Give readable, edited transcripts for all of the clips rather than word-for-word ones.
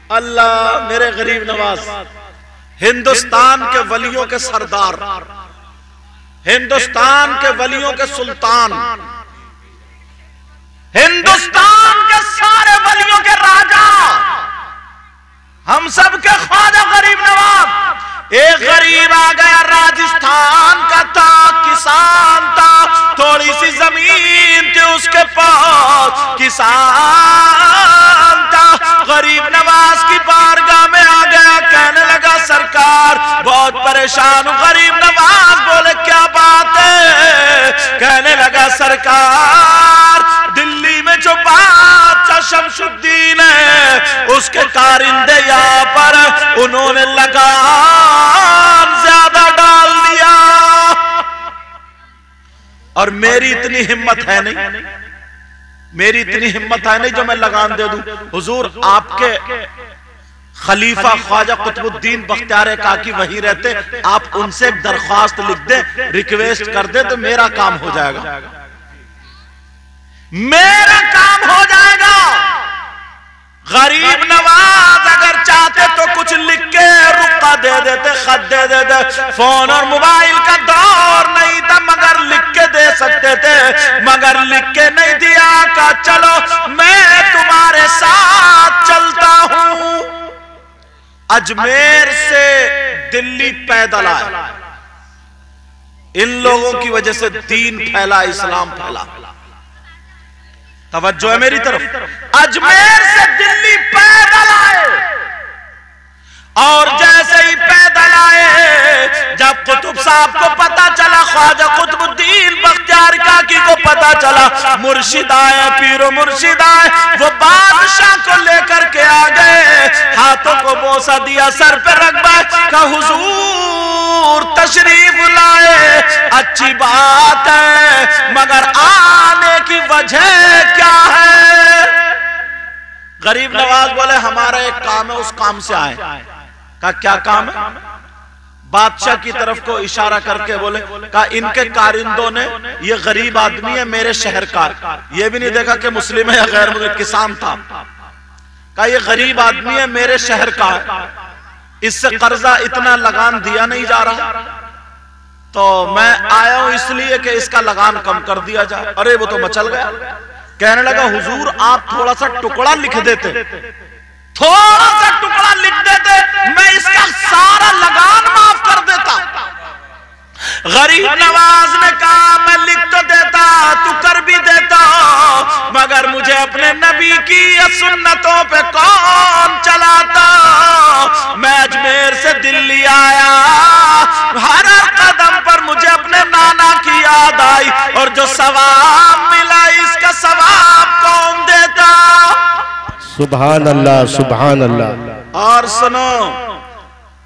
अल्लाह मेरे गरीब नवाज, हिंदुस्तान के वलियों के सरदार, हिंदुस्तान के वलियों के सुल्तान, हिंदुस्तान के सारे वलियों के राजा, हम सब के ख्वाजा गरीब नवाज। एक गरीब आ गया राजस्थान का था, किसान था, थोड़ी सी जमीन थी उसके पास, किसान था, गरीब नवाज की बारगाह में आ गया, कहने लगा सरकार बहुत परेशान हूं। गरीब नवाज बोले क्या बात है? कहने लगा सरकार दिल्ली में जो बादशाह शमशुद्दीन है उसके कारिंदे यहाँ पर उन्होंने लगान ज्यादा डाल दिया और मेरी इतनी हिम्मत है नहीं, मेरी इतनी हिम्मत है नहीं जो मैं लगान दे दूं। हुजूर आपके खलीफा ख्वाजा कुतुबुद्दीन बख्तियार काकी वहीं रहते, आप उनसे एक दरख्वास्त लिख दे, रिक्वेस्ट कर दे तो मेरा काम हो जाएगा, मेरा काम हो जाएगा। गरीब नवाज अगर चाहते तो कुछ लिख के रुका दे देते, खत दे देते, फोन और मोबाइल का दौर नहीं था मगर लिख के दे सकते थे, मगर लिख के नहीं दिया। का चलो मैं तुम्हारे साथ चलता हूं। अजमेर से दिल्ली पैदल आए, इन लोगों की वजह से दीन फैला, इस्लाम फैला। तवज्जो है मेरी तरफ। अजमेर से दिल्ली पैदल आए और जैसे ही पैदल आए, जब कुतुब साहब को पता चला, ख्वाजा कुतुबुद्दीन बख्तियार काकी को पता चला मुर्शिद आए, पीरो मुर्शिद आए, वो बादशाह को लेकर के आ गए, हाथों को बोसा दिया, सर पे रख का हुजूर तशरीफ लाए, अच्छी बात है मगर आने की वजह क्या है? गरीब नवाज बोले हमारा एक काम है, उस काम से आए। का क्या काम है? बादशाह की तरफ को इशारा करके बोले का इनके कारिंदों ने, ये गरीब आदमी है मेरे शहर का, ये भी नहीं देखा कि मुस्लिम है या गैर मुस्लिम, किसान था, का ये गरीब आदमी है मेरे शहर का, इससे कर्जा इतना लगान दिया नहीं जा रहा, तो मैं आया हूं इसलिए कि इसका लगान कम कर दिया जाए। अरे वो तो मचल गया, कहने लगा हुजूर आप थोड़ा सा टुकड़ा लिख देते, थोड़ा सा टुकड़ा लिख देते, मैं इसका सारा लगान माफ कर देता। गरीब नवाज ने कहा मैं लिख तो देता, तू कर भी देता, मगर मुझे अपने नबी की सुन्नतों पे कौन चलाता? मैं अजमेर से दिल्ली आया, हर कदम पर मुझे अपने नाना की याद आई, और जो सवाब मिला इसका सवाब कौन देता? सुभान अल्लाह, सुभान अल्लाह। और सुनो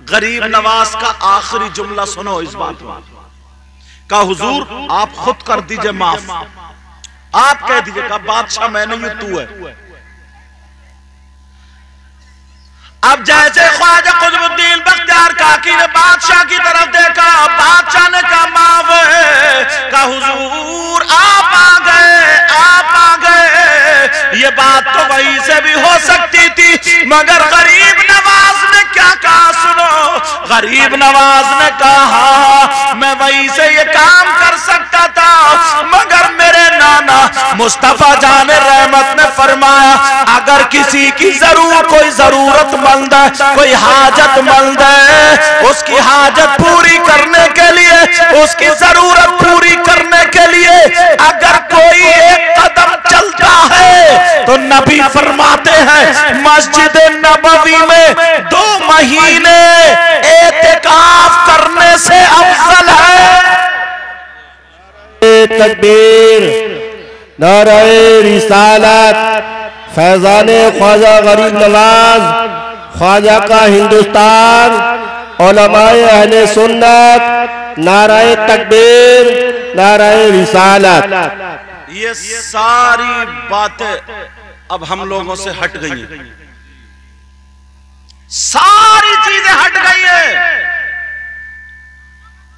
गरीब नवाज का आखिरी जुमला सुनो इस बात में, का हुजूर आप खुद कर दीजिए माफ, आप कह दीजिए का बादशाह मैं नहीं हूं तू है। अब जैसे ख्वाजा कुतुबुद्दीन बख्तियार काकी ने बादशाह की तरफ देखा, बादशाह ने कहा माफ है, का हुजूर आप आ गए, आप आ गए। ये बात तो वहीं से भी हो सकती थी, मगर गरीब नवाज ने क्या कहा सुनो। गरीब नवाज ने कहा मैं वहीं से ये काम कर सकता था, मगर मेरे नाना मुस्तफा जान रहमत ने फरमाया अगर किसी की कोई जरूरतमंद है, कोई हाजतमंद है, उसकी हाजत पूरी करने के लिए, उसकी जरूरत पूरी करने के लिए अगर कोई एक कदम चलता है तो नबी फरमाते हैं मस्जिद नबवी में 2 महीने एतिकाफ करने से अफजल है। तकबीर, नारे रिसालत, फैजाने ख्वाजा गरीब नवाज, ख्वाजा का हिंदुस्तान, उलमाए अहले सुन्नत, नारे तकबीर, नारे रिसालत। ये सारी बातें अब हम लोगों से हट गई हैं, सारी चीजें हट गई हैं,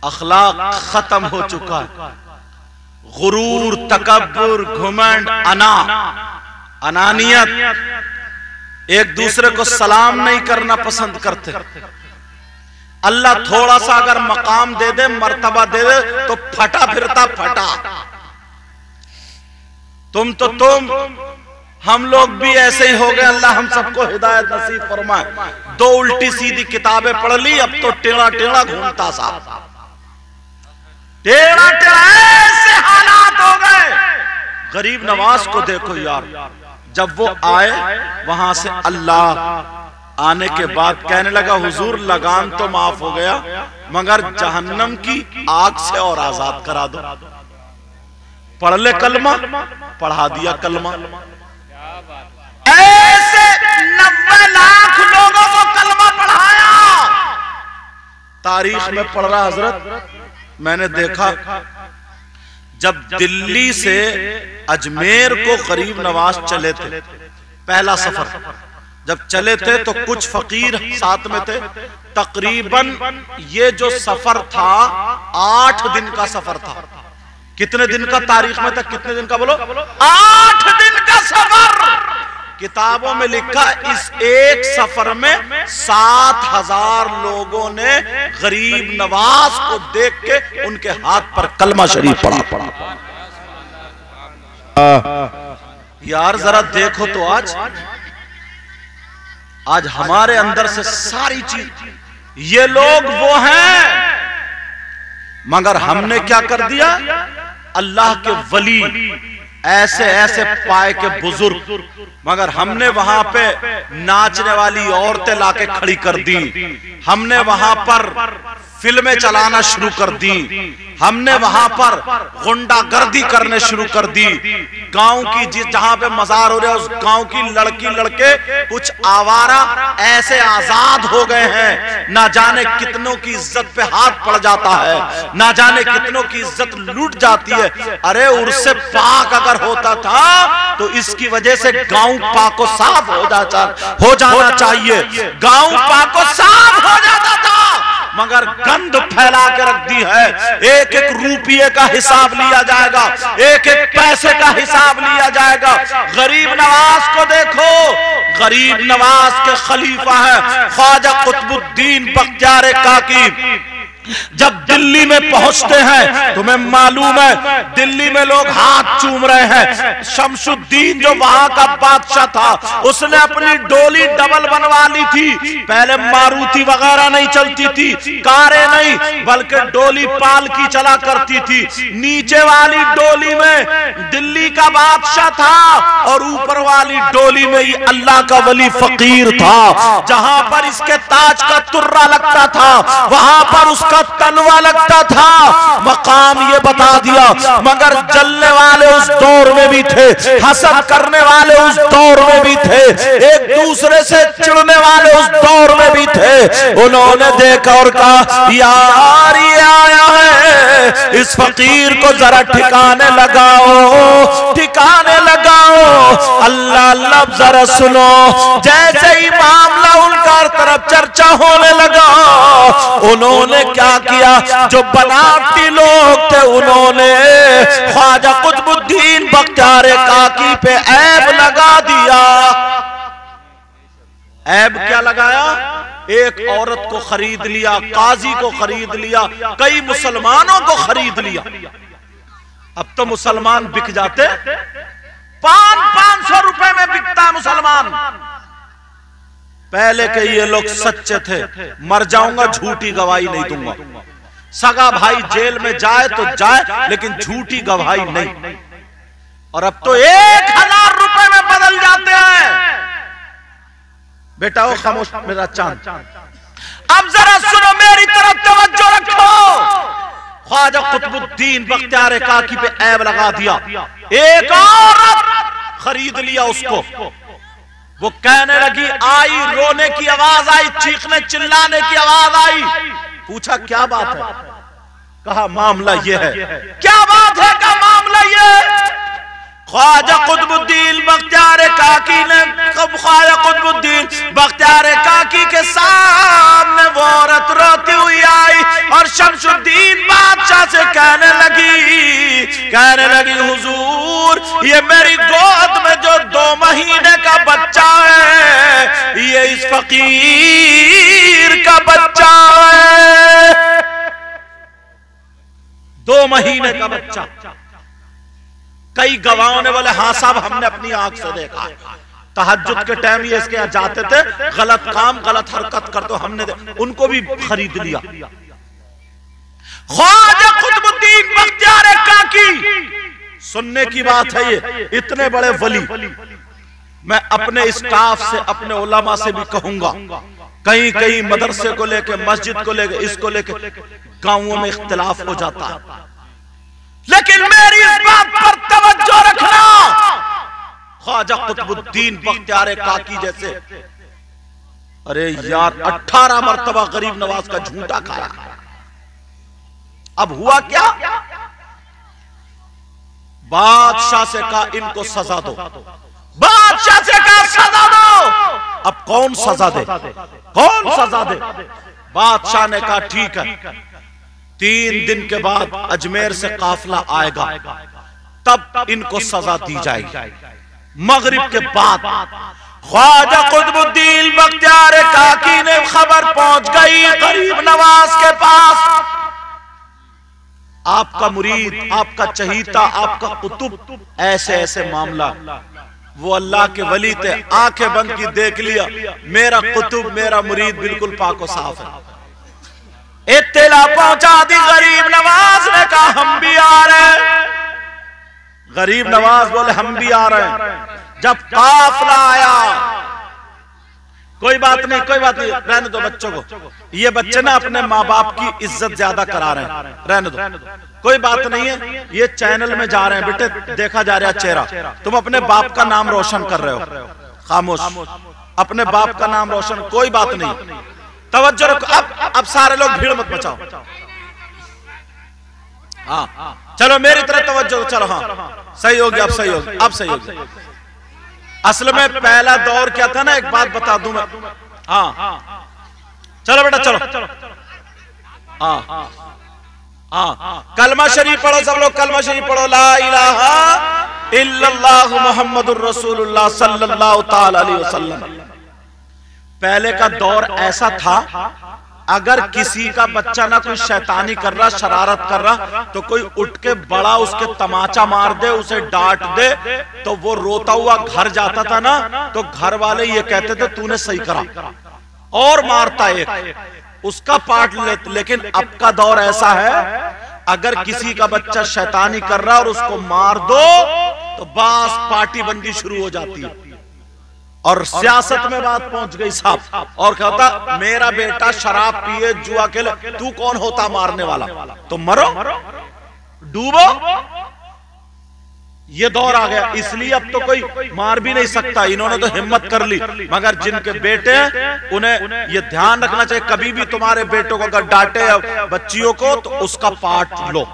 अखलाक खत्म हो चुका है। गुरूर, तकब्बुर, घुमंड, अनानियत, एक दूसरे को सलाम नहीं करना पसंद करते। अल्लाह थोड़ा सा अगर मकाम दे दे, मर्तबा दे दे, तो फटा फिरता फटा। तुम हम लोग भी ऐसे ही हो गए। अल्लाह हम सबको हिदायत नसीब फरमाए। 2 उल्टी सीधी किताबें पढ़ ली, अब तो टेढ़ा टेढ़ा घूमता साहब, टेढ़ा टेढ़ा ऐसे हालात हो गए। गरीब नवाज को देखो यार, जब वो आए वहां से अल्लाह आने के बाद कहने लगा हुजूर लगान तो माफ हो गया, मगर जहन्नम की आग से और आजाद करा दो। पढ़ ले कलमा, पढ़ा दिया कलमा। ऐसे 90 लाख लोगों को कलमा पढ़ाया। तारीख में पढ़ रहा हजरत, मैंने देखा जब दिल्ली से अजमेर को गरीब नवाज चले थे, पहला सफर जब चले थे तो कुछ फकीर साथ में थे। तकरीबन ये जो सफर था 8 दिन का सफर था। कितने दिन का तारीख में था? कितने दिन का बोलो? 8 दिन का सफर। किताबों में लिखा इस एक सफर में 7000 लोगों ने गरीब नवाज को देख के उनके हाथ पर कलमा शरीफ पढ़ा। यार जरा देखो तो आज हमारे अंदर से सारी चीज, ये लोग वो हैं, मगर हमने क्या कर दिया? अल्लाह के वली ऐसे ऐसे पाए के बुजुर्ग, मगर हमने वहां पे नाचने वाली औरतें लाके खड़ी कर दी। हमने वहां पर फिल्में चलाना शुरू कर दी। हमने वहां पर गुंडागर्दी करने शुरू कर दी। गांव की जहां पे मजार हो रहे उस गांव की लड़की लड़के कुछ आवारा ऐसे आजाद हो गए हैं, ना जाने कितनों की इज्जत पे हाथ पड़ जाता है, ना जाने कितनों की इज्जत लूट जाती है। अरे उर्से पाक अगर होता था तो इसकी वजह से गांव पाको साफ हो जाना चाहिए। गांव पाको साफ हो जाता था, मगर गंद फैला के रख दी है। एक एक रुपये का हिसाब लिया जाएगा, एक एक पैसे का हिसाब लिया जाएगा। गरीब नवाज को देखो, गरीब नवाज के खलीफा है ख्वाजा कुतुबुद्दीन बख्तियार काकी। जब दिल्ली में पहुंचते हैं तुम्हें मालूम है दिल्ली में लोग हाथ चूम रहे हैं। शमशुद्दीन जो वहां का बादशाह था उसने अपनी डोली डबल बनवा ली थी। पहले मारुति वगैरह नहीं चलती थी, कारें नहीं, बल्कि डोली पाल की चला करती थी। नीचे वाली डोली में दिल्ली का बादशाह था और ऊपर वाली डोली में ये अल्लाह का वली फकीर था। जहां पर इसके ताज का तुर्रा लगता था वहां पर उसका तनवा लगता था। मकाम ये बता दिया, मगर जलने वाले उस दौर में भी थे, हसद करने वाले उस दौर में भी थे, एक दूसरे से चिढ़ने वाले उस दौर में भी थे। उन्होंने देखा और कहा यार ये आया है, इस फकीर को जरा ठिकाने लगाओ, ठिकाने लगाओ। अल्लाह अल्लाह जरा सुनो। जैसे ही मामला उनका तरफ चर्चा होने लगा, उन्होंने क्या किया? जो बनावटी लोग थे उन्होंने ख्वाजा कुतुबुद्दीन बख्तियार काकी पे ऐब लगा दिया। ऐब क्या लगाया? एक औरत को खरीद लिया, काजी को खरीद लिया, कई मुसलमानों को खरीद लिया। अब तो मुसलमान बिक जाते, 500 रुपए में बिकता है मुसलमान। पहले के ये लोग सच्चे थे, मर जाऊंगा झूठी गवाही नहीं दूंगा। सगा भाई जेल में जाए तो जाए, लेकिन झूठी गवाही नहीं। और अब तो 1000 रुपए में बदल जाते हैं। बेटा वो खामोश मेरा चांद, अब जरा सुनो, मेरी तरफ तवज्जो रखो। ख्वाजा कुतुबुद्दीन बख्तियार काकी पे ऐब लगा दिया। एक औरत खरीद लिया उसको। वो कहने लगी, आई रोने की आवाज आई, चीखने चिल्लाने की आवाज आई। पूछा क्या बात है? कहा मामला ये है। क्या बात है? का मामला ये। ख्वाजा कुतुबुद्दीन बख्तियार काकी ने, ख्वाजा कुतुबुद्दीन बख्तियार काकी के सामने वो औरत रोती हुई आई और शमशुद्दीन बादशाह से कहने लगी हुजूर, ये मेरी गोद में जो 2 महीने का बच्चा है फकीर का बच्चा है, 2 महीने का बच्चा। कई गवाहों ने बोले हाँ साहब हमने अपनी आंख से देखा, तहज्जुद के टाइम ये इसके यहाँ जाते थे, गलत काम गलत हरकत करते, हमने उनको भी खरीद लिया। ख्वाजा कुतुबुद्दीन बख्तियार काकी, सुनने की बात है ये, इतने बड़े वली। मैं अपने स्टाफ से अपने उलमा से भी कहूंगा, कहीं कहीं मदरसे को लेके, मस्जिद को लेके, इसको लेके गांवों में इख्तिलाफ हो जाता है, लेकिन मेरी इस बात पर तवज्जो रखना, ख्वाजा कुतुबुद्दीन बख्तियार काकी जैसे, अरे यार 18 मरतबा गरीब नवाज का झूठा खाया। अब हुआ क्या, बादशाह से कहा इनको सजा दो, बादशाह से कहा सजा दो। अब कौन सजा दे, कौन सजा दे? बादशाह ने कहा ठीक है, 3 दिन के बाद अजमेर से काफिला आएगा, तब इनको सजा दी जाएगी। मगरिब के बाद ख्वाजा कुतुबुद्दीन बख्तियार काकी ने खबर पहुंच गई गरीब नवाज के पास, आपका मुरीद, आपका चहीता, आपका कुतुब, ऐसे ऐसे मामला। वो अल्लाह के वली थे, आंखें बंद की देख लिया, मेरा कुतुब, मेरा मुरीद बिल्कुल पाको साफ है। इत्तला पहुंचा दी गरीब नवाज ने, कहा हम भी आ रहे हैं। गरीब नवाज बोले हम भी आ रहे हैं। जब काफिला आया, कोई बात नहीं, कोई बात नहीं, रहने दो बच्चों को, ये बच्चे ना अपने माँ बाप की इज्जत ज्यादा करा रहे हैं, रहने दो, कोई बात नहीं है, ये चैनल में जा रहे हैं बेटे, देखा जा रहा है चेहरा, तुम अपने बाप का नाम रोशन कर रहे हो, खामोश, अपने बाप का नाम रोशन, कोई बात नहीं, तवज्जो रखो। अब सारे लोग भीड़ मत मचाओ, हाँ चलो मेरी तरफ तवज्जो, चलो हाँ सही होगी, अब सही होगी, अब सही होगी। असल में पहला दौर क्या था ना, एक बात बता दूं मैं, हाँ चलो बेटा चलो, हाँ हाँ कलमा शरीफ पढ़ो सब लोग, कलमा शरीफ पढ़ो, ला इलाहा इल्लल्लाहु मुहम्मदुर रसूलुल्लाह सल्लल्लाहु ताला अलैहि वसल्लम। पहले का दौर ऐसा था, अगर किसी का बच्चा ना कोई शैतानी कर रहा, शरारत कर रहा, तो कोई उठ के बड़ा उसके तमाचा मार दे, उसे डांट दे, तो वो रोता हुआ घर जाता था ना, तो घर वाले ये कहते थे तूने सही करा, और मारता एक, उसका पार्ट लेते। लेकिन अब का दौर ऐसा है, अगर किसी का बच्चा शैतानी कर रहा और उसको मार दो, तो बस पार्टी बंदी शुरू हो जाती है। और सियासत में बात पहुंच गई साहब, और क्या होता, मेरा बेटा शराब पिए, जुआ खेले, तू कौन होता मारने वाला, तो मरो, डूबो, ये दौर आ गया। इसलिए अब तो कोई मार भी नहीं सकता, इन्होंने तो हिम्मत कर ली। मगर जिनके बेटे हैं उन्हें ये ध्यान रखना चाहिए, कभी भी तुम्हारे बेटों को अगर डांटे या बच्चियों को, तो उसका पार्ट लो,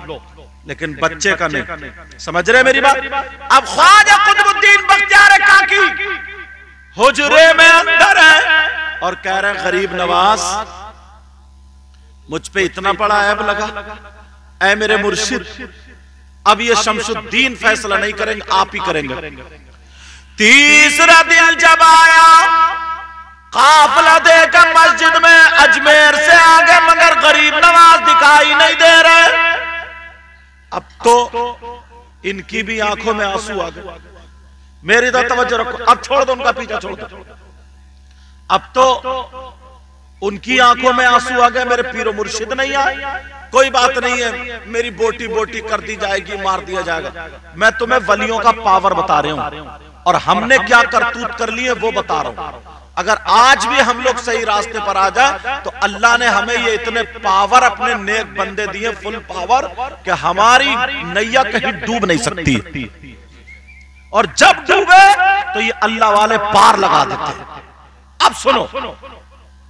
लेकिन बच्चे का नहीं। समझ रहे मेरी बात? अब ख्वाजा कुतुबुद्दीन बख्तियार काकी हुजरे में अंदर है और कह रहे हैं गरीब नवाज, मुझ पे इतना बड़ा ऐब लगा, ऐ मेरे मुर्शिद, अब ये शमसुद्दीन फैसला नहीं करेंगे, आप ही करेंगे। तीसरा दिन जब आया, काफिला देकर मस्जिद में अजमेर से आगे, मगर गरीब नवाज दिखाई नहीं दे रहे। अब तो इनकी भी आंखों में आंसू आ गए। मेरी तो तवज्जो रखो, अब छोड़ दो उनका पीछा, छोड़ दो। अब तो उनकी आंखों में आंसू आ गए, मेरे पीरो मुर्शिद नहीं आए, कोई बात नहीं है, मेरी बोटी बोटी कर दी जाएगी, मार दिया जाएगा। मैं तुम्हें वलियों का पावर बता रहा हूं, और हमने क्या करतूत कर लिए वो बता रहा हूं। अगर आज भी हम लोग सही रास्ते पर आ जाए, तो अल्लाह ने हमें ये इतने पावर अपने नेक बंदे दिए, फुल पावर, कि हमारी नैया कहीं डूब नहीं सकती, और जब डूबे तो ये अल्लाह वाले पार लगा देते हैं। अब सुनो,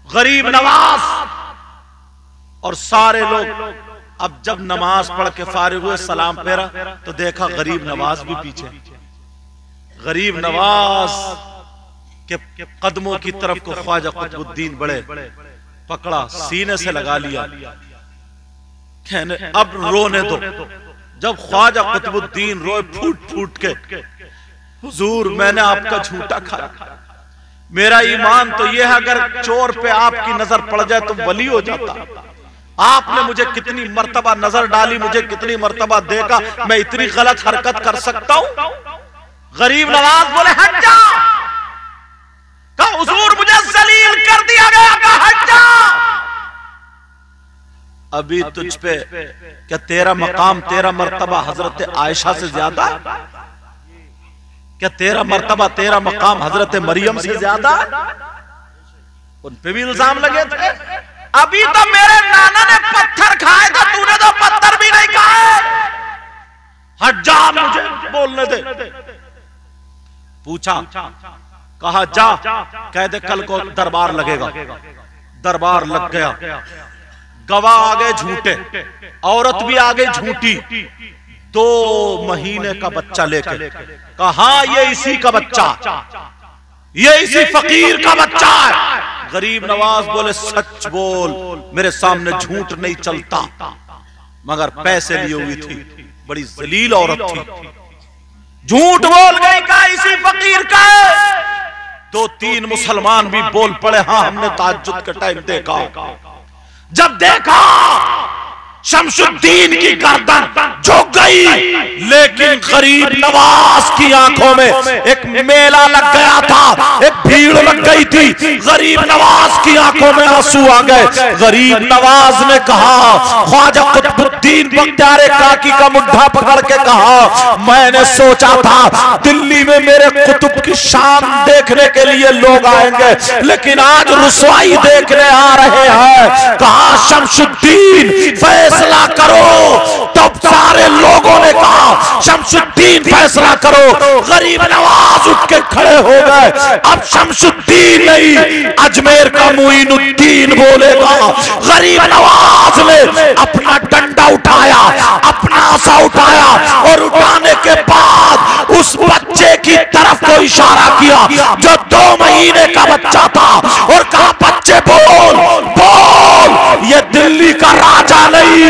गरीब नवाज और सारे लोग, अब जब नमाज पढ़ के फारिग हुए, सलाम फेरा, तो देखा गरीब नवाज भी पीछे। गरीब नवाज के कदमों की तरफ को ख्वाजा कुतुबुद्दीन बड़े पकड़ा, सीने से लगा लिया, कहने अब रोने दो। जब ख्वाजा कुतुबुद्दीन रोए फूट फूट के, हुजूर मैंने आपका झूठा खाया, मेरा ईमान तो यह है अगर चोर पे आपकी नजर पड़ जाए तो वली हो जाता। आपने मुझे कितनी मर्तबा नजर डाली, मुझे कितनी मर्तबा देखा, मैं इतनी गलत हरकत कर सकता हूं? गरीब नवाज बोले हट जा। कहा हुजूर मुझे जलील कर दिया गया, कहा हट जा। अभी तुझ पे क्या तेरा मकाम, तेरा मर्तबा हजरत आयशा से ज्यादा? क्या तेरा मर्तबा, तेरा मकाम हजरत मरियम से ज्यादा? उन पे भी इल्जाम लगे थे। अभी तो मेरे नाना ने पत्थर खाए थे, तूने तो पत्थर भी नहीं खाए। हट जा, मुझे बोलने दे। पूछा, कहा जा, कह दे कल को दरबार लगेगा। दरबार लग गया, गवाह आ गए झूठे, औरत भी आ गई झूठी। 2 महीने का बच्चा लेकर कहा ये इसी का बच्चा, ये इसी फकीर का बच्चा है। गरीब नवाज बोले सच बोल, मेरे सामने झूठ नहीं चलता। मगर पैसे लिए हुई थी, बड़ी जलील औरत थी, झूठ बोल गई का इसी फकीर का है। 2-3 मुसलमान भी बोल पड़े हाँ हमने ताज्जुद के टाइम देखा। जब देखा शमशुद्दीन की गर्दन झुक गई, लेकिन गरीब नवाज की आंखों में एक मेला लग गया था, एक भीड़ लग गई थी। गरीब नवाज की आंखों में आंसू आ गए। गरीब नवाज ने कहा, ख्वाजा कुतुबुद्दीन बख्तियार काकी का मुद्दा पकड़ के कहा, मैंने सोचा था दिल्ली में मेरे कुतुब की शान देखने के लिए लोग आएंगे, लेकिन आज रुसवाई देखने आ रहे हैं। कहा शमशुद्दीन फैसला करो। तब सारे लोगों ने कहा शमशुद्दीन फैसला करो। गरीब नवाज उठ के खड़े हो गए। अब शमशुद्दीन नहीं, अजमेर का मुईनुद्दीन बोलेगा। गरीब नवाज ने अपना डंडा उठाया, अपना आसा उठाया, और उठाने के बाद उस बच्चे की तरफ को इशारा किया जो 2 महीने का बच्चा था, और कहा बच्चे बोल बोल, ये दिल्ली का राजा नहीं,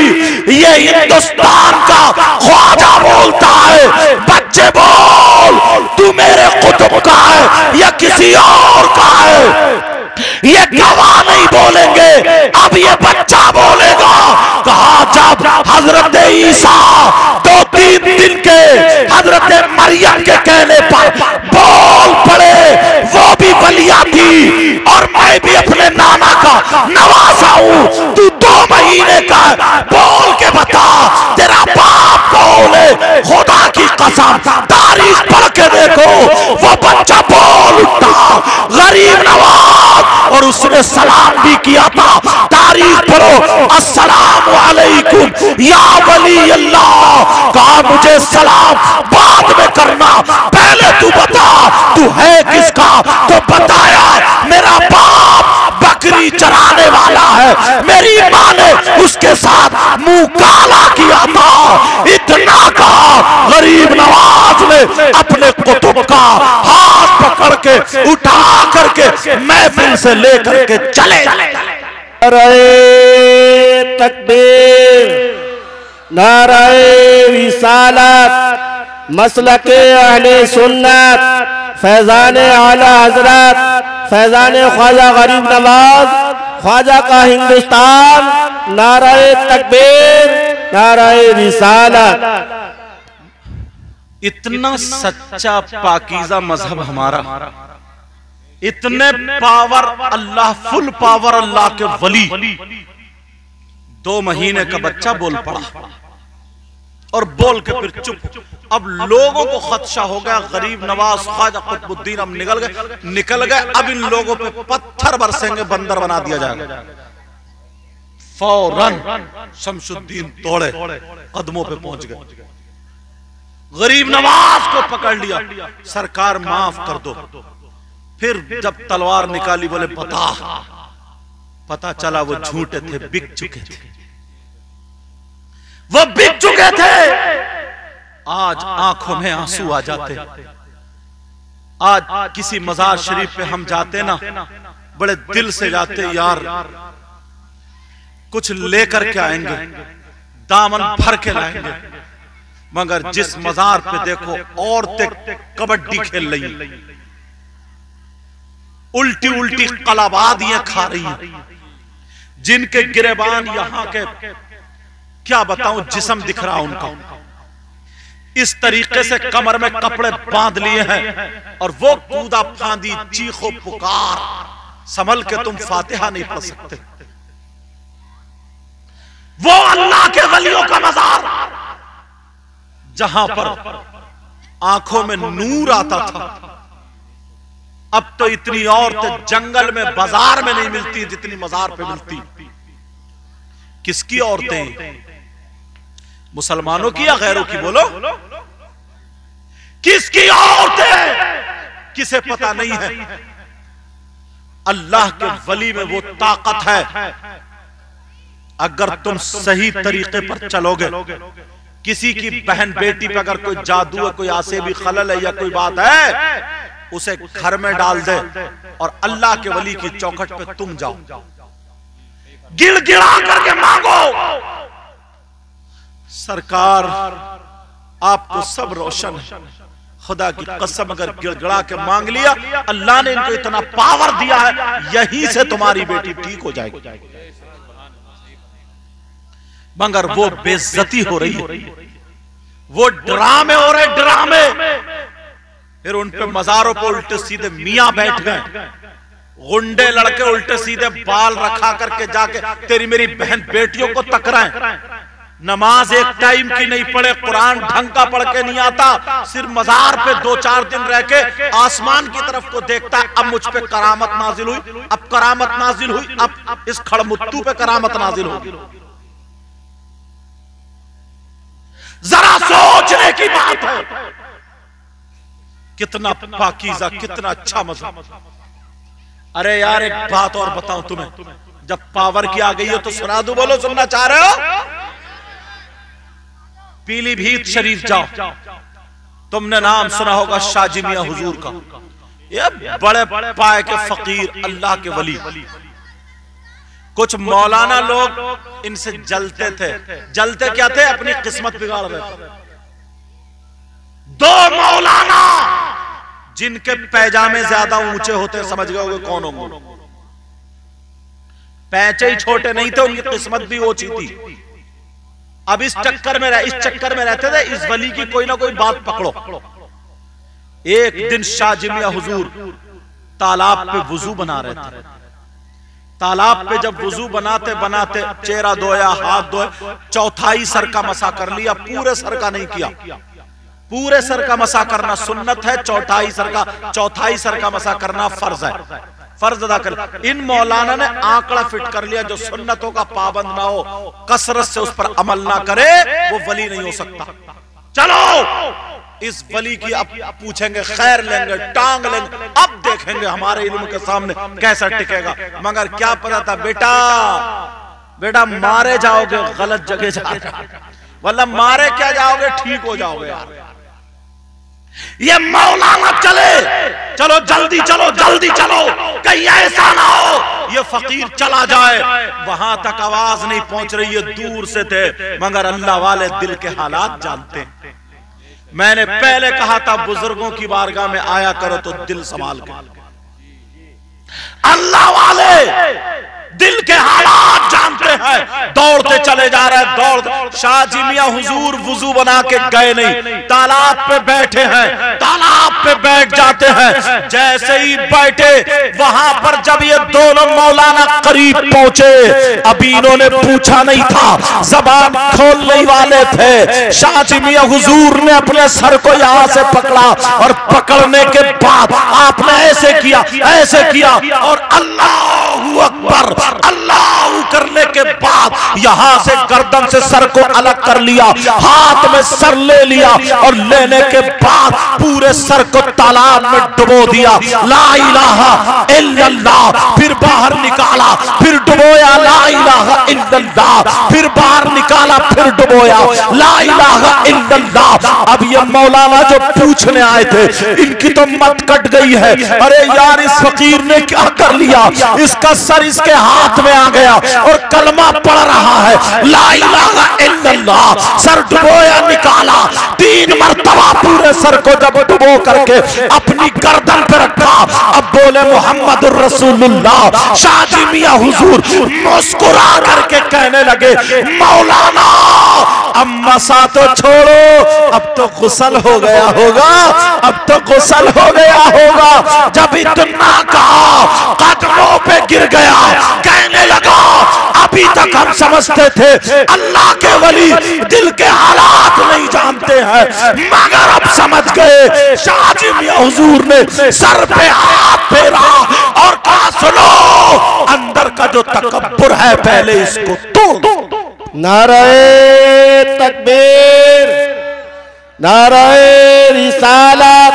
ये हिंदुस्तान का ख्वाजा बोलता है। बच्चे बोल, तू मेरे कुतुब का है या किसी और का है? ये गवाह नहीं बोलेंगे, अब ये बच्चा बोलेगा। कहा जब हजरत ईसा 2-3 दिन के हजरत मरियम के कहने पर बोल पड़े, वो भी बलिया थी और मैं भी अपने नाना का नवासा हूं। तू 2 महीने का बोल के बता, तेरा बाप कौन है? खुदा की कसम तारीख पढ़ के देखो, वो बच्चा बोल उठा गरीब नवाज, और उसने सलाम भी किया था। तारीख पढ़ो, अस्सलाम वालेकुम या वली अल्लाह। कहा मुझे सलाम बाद में करना, पहले तू बता तू है किसका? तो बताया मेरा बाप बकरी चराने वाला है, मेरी मां ने उसके साथ मुंह काला किया था। इतना कहा, गरीब नवाज ने अपने कुतुब का हाथ पकड़ के उठा करके महफिल से लेकर के चले। नाराए तकबीर, नाराए रिसालत, मसलके अहले सुन्नत, फैजाने आला हजरत, फैजाने ख्वाजा गरीब नवाज, ख्वाजा का हिंदुस्तान। नाराए तकबीर, नाराए रिसालत। इतना सच्चा पाकीज़ा मजहब हमारा, इतने पावर अल्लाह, फुल पावर अल्लाह के वली। 2 महीने का बच्चा बोल पड़ा और बोल के फिर चुप। अब लोगों को खदशा हो गया, गरीब नवाज ख्वाजा कुतुबुद्दीन अब निकल गए। अब इन लोगों पे पत्थर बरसेंगे, बंदर बना दिया जाएगा। फौरन शमशुद्दीन तोड़े कदमों पे पहुंच गए, गरीब नवाज को पकड़ लिया। सरकार माफ कर दो। फिर जब तलवार निकाली, बोले पता चला वो झूठे थे, बिक चुके थे, वो बिक चुके थे। आज आंखों में आंसू आ जाते। आज किसी मजार शरीफ पे हम जाते ना, बड़े दिल से जाते, यार कुछ लेकर के आएंगे, दामन भर के लाएंगे। मगर जिस मजार पे देखो औरतें कबड्डी खेल रही, उल्टी उल्टी कलाबादियां खा रही हैं, जिनके गिरेबान यहां के क्या बताऊं जिस्म दिख रहा उनका, इस तरीके से कमर में कपड़े बांध लिए हैं और वो कूदा फांदी चीखो पुकार, संभल के तुम फातिहा नहीं पढ़ सकते। वो अल्लाह के वलियों का मजार जहां पर आंखों में नूर आता था, अब तो इतनी औरतें जंगल में बाजार में नहीं मिलती जितनी मजार पे मिलती। किसकी औरतें? मुसलमानों की या गैरों की? बोलो, किसकी औरतें? किसे पता नहीं है। अल्लाह के वली में वो ताकत है, अगर तुम सही तरीके पर चलोगे, किसी की बहन बेटी पे अगर कोई जादू है, कोई आसेबी खलल है या कोई बात है, उसे घर में डाल दे और अल्लाह के वली की चौखट पे तुम जाओ, गिड़गिड़ा करके मांगो, सरकार आपको सब रोशन है। खुदा की कसम, अगर गिड़गिड़ा के मांग लिया, अल्लाह ने इनको इतना पावर दिया है, यहीं से तुम्हारी बेटी ठीक हो जाएगी। मगर वो बेइज्जती हो रही है, वो ड्रामे हो रहे, ड्रामे। फिर उन पे मजारों पे उल्टे सीधे मियां बैठ गए, गुंडे लड़के उल्टे सीधे बाल रखा करके जाके तेरी मेरी बहन बेटियों को टकराएं। नमाज एक टाइम की नहीं पढ़े, कुरान ढंग का पढ़ के नहीं आता, सिर्फ मजार पे 2-4 दिन रह के आसमान की तरफ को देखता है, अब मुझ पे करामत नाजिल हुई, अब करामत नाजिल हुई, अब इस खड़मुत्तू पे करामत नाजिल होगी। जरा सोचने की बात है, कितना पाकीज़ा, कितना अच्छा मज़हब। अरे यार एक बात और बताऊं तुम्हें, जब पावर की आ गई है तो सुना दूं, बोलो सुनना चाह रहे हो? पीलीभीत शरीफ जाओ, तुमने नाम सुना होगा शाजी मियां हुजूर का। ये बड़े पाए के फकीर, अल्लाह के वली। कुछ मौलाना लोग इनसे जलते थे। जलते क्या थे? अपनी किस्मत बिगाड़ रहे थे। 2 मौलाना जिनके पैजामे ज्यादा ऊंचे होते, समझ गए होंगे कौन होंगे। पैचे ही छोटे नहीं थे, उनकी किस्मत भी ऊंची थी। अब इस चक्कर में रहते थे, इस वली की कोई ना कोई बात पकड़ो। एक दिन शाजी मियां हुजूर तालाब पे वुजू बना रहे थे। तालाब पे जब वुजू बनाते बनाते चेहरा धोया, हाथ धोए, चौथाई सर का मसा कर लिया, पूरे सर का नहीं किया। पूरे सर का मसा करना सुन्नत है, चौथाई सर का मसा करना फर्ज है, फर्ज अदा कर। इन मौलाना ने आंकड़ा फिट कर लिया, जो सुन्नतों का पाबंद ना हो, कसरत से उस पर अमल ना करे, वो वली नहीं हो सकता। चलो इस वली की अब पूछेंगे, खैर लेंगे, टांग लेंगे, अब देखेंगे हमारे इल्म के सामने कैसा टिकेगा। मगर क्या पता था, बेटा मारे जाओगे, गलत जगह जा रहे हो, वल्ला मारे क्या जाओगे, ठीक हो जाओगे यार। ये मौलाना चलो जल्दी चलो, कहीं ऐसा ना हो ये फकीर चला जाए। वहां तक आवाज नहीं पहुंच रही है, दूर से थे, मगर अल्लाह वाले दिल के हालात जानते हैं। मैंने पहले कहा था, बुजुर्गों की बारगाह में आया करो तो दिल संभाल के। अल्लाह वाले दिल के हालात जानते हैं, दौड़ते चले जा रहे हैं, दौड़। शाजी मियां हुजूर वुजू बना के गए नहीं, तालाब पे बैठे हैं, तालाब पे बैठ जाते हैं। जैसे ही बैठे, वहां पर जब ये दोनों मौलाना करीब पहुंचे, अभी इन्होंने पूछा नहीं था, जबान खोलने वाले थे। शाजी मियां हुजूर ने अपने सर को यहां से पकड़ा और पकड़ने के बाद आपने ऐसे किया और अल्लाहू अकबर, अल्लाह करने के बाद यहां से गर्दन से सर को अलग कर लिया, हाथ में सर ले लिया और लेने के बाद पूरे सर को तालाब में डुबो दिया। ला इलाहा इल्लल्लाह, फिर बाहर निकाला, फिर डुबोया, ला इलाहा इल्लल्लाह, फिर बाहर निकाला, फिर डुबोया, ला इलाहा इल्लल्लाह। अब ये मौलाना जो पूछने आए थे, इनकी तो मत कट गई है। अरे यार, इस फकीर ने क्या कर लिया, इसका सर इसके हाथ में आ गया और कलमा पढ़ रहा है, ला इलाहा इल्लल्लाह। सर डुबोया, निकाला, 3 मरतबा पूरे सर को जब डुबो करके अपनी गर्दन पे रखा, अब बोले मोहम्मदुर रसूलुल्लाह। शाजी मियां हुजूर मुस्कुरा करके कहने लगे मौलाना अब मसा तो छोड़ो, अब तो गुस्ल हो गया होगा, अब तो गुस्ल हो गया होगा। जब इतना कहा कदमों पे गिर गया, कहने लगा अभी तक हम समझते थे अल्लाह के वली दिल के हालात नहीं जानते हैं, मगर अब समझ गए। शाजी मियां हुजूर ने सर पे हाथ फेरा और कहा सुनो, अंदर का जो तकब्बुर है पहले इसको तोड़ दो। नाराए तकबीर, नाराए रिसालत,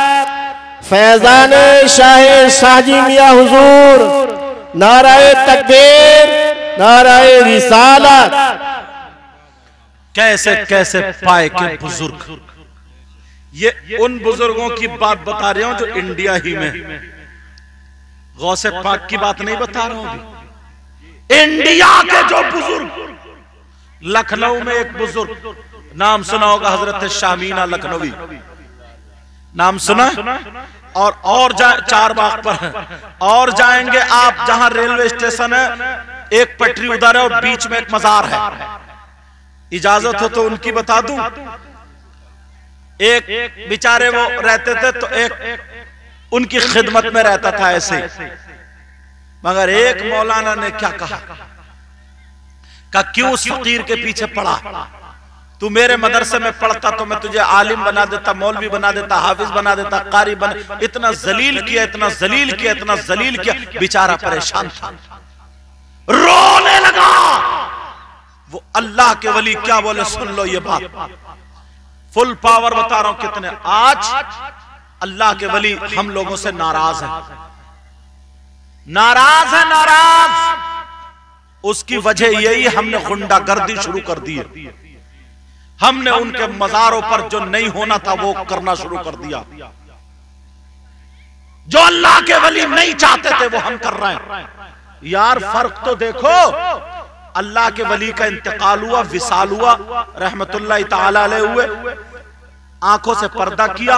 फैजान शाह शाजी मियां हुजूर, नाराए तकबीर, नाराए रिसालत। कैसे कैसे पाए के बुजुर्ग, ये उन बुजुर्गों की बात बता रहा हूं जो इंडिया ही में, गौसे पाक की बात नहीं बता रहा हूं। इंडिया के जो बुजुर्ग, लखनऊ में एक बुजुर्ग, नाम सुना होगा हजरत शामीना लखनवी, नाम सुना, और चार बाग पर है, और जाएंगे आप जहां रेलवे स्टेशन है, एक पटरी उधर है और बीच में एक मजार है। इजाजत हो तो उनकी बता दूं। एक बेचारे वो रहते थे तो एक उनकी खिदमत में रहता था ऐसे, मगर एक मौलाना ने क्या कहा क्यों उस फकीर के पीछे पड़ा, तू मेरे मदरसे में पढ़ता तो मैं तुझे आलिम बना देता, मौलवी बना देता, हाफिज बना देता, कारी बना। इतना जलील किया, इतना जलील किया, इतना जलील किया, बेचारा परेशान था, रोने लगा। वो अल्लाह के वली क्या बोले, सुन लो ये बात, फुल पावर बता रहा हूं कितने। आज अल्लाह के वली हम लोगों से नाराज है, नाराज है, नाराज। उसकी वजह यही, हमने गुंडागर्दी शुरू कर दी है, हमने उनके मजारों पर जो नहीं होना था वो करना शुरू कर दिया, जो अल्लाह के वली नहीं चाहते थे वो हम कर रहे हैं। यार फर्क तो देखो, अल्लाह के वली का इंतकाल हुआ, विसाल हुआ, रहमतुल्लाह ताला अलैह हुए, आंखों से पर्दा किया,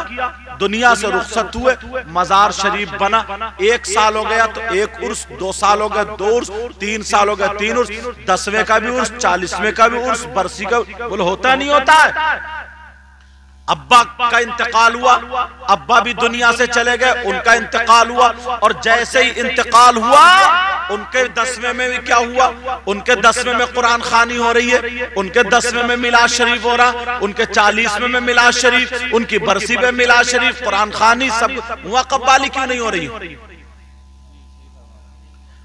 दुनिया से रुखसत हुए, मजार शरीफ बना, 1 साल हो गया तो 1 उर्स, 2 साल हो गए 2 उर्स, 3 साल हो गए 3 उर्स, 10वें का भी उर्स, 40वें का भी उर्स, बरसी का बोलो होता नहीं होता है। अब्बा का इंतकाल हुआ, अब्बा भी दुनिया से चले गए, उनका इंतकाल हुआ, और जैसे ही इंतकाल हुआ उनके 10वें में भी क्या हुआ, उनके 10वें में कुरान खानी हो रही है, उनके 10वें में मिलाद शरीफ हो रहा, उनके 40वें में मिलाद शरीफ, उनकी बरसी में मिलाद शरीफ, कुरान खानी सब हुआ। कव्वाली क्यों नहीं हो रही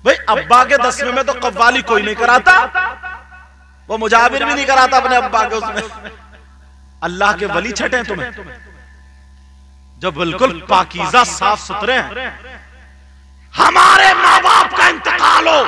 भाई? अब्बा के 10वें में तो कव्वाली कोई नहीं कराता, वो मुजाबिर भी नहीं कराता अपने अब्बा के उसमें। अल्लाह के वली छठे तुम्हें, जो बिल्कुल पाकीज़ा साफ सुथरे हैं। हमारे माँ बाप का इंतकाल हो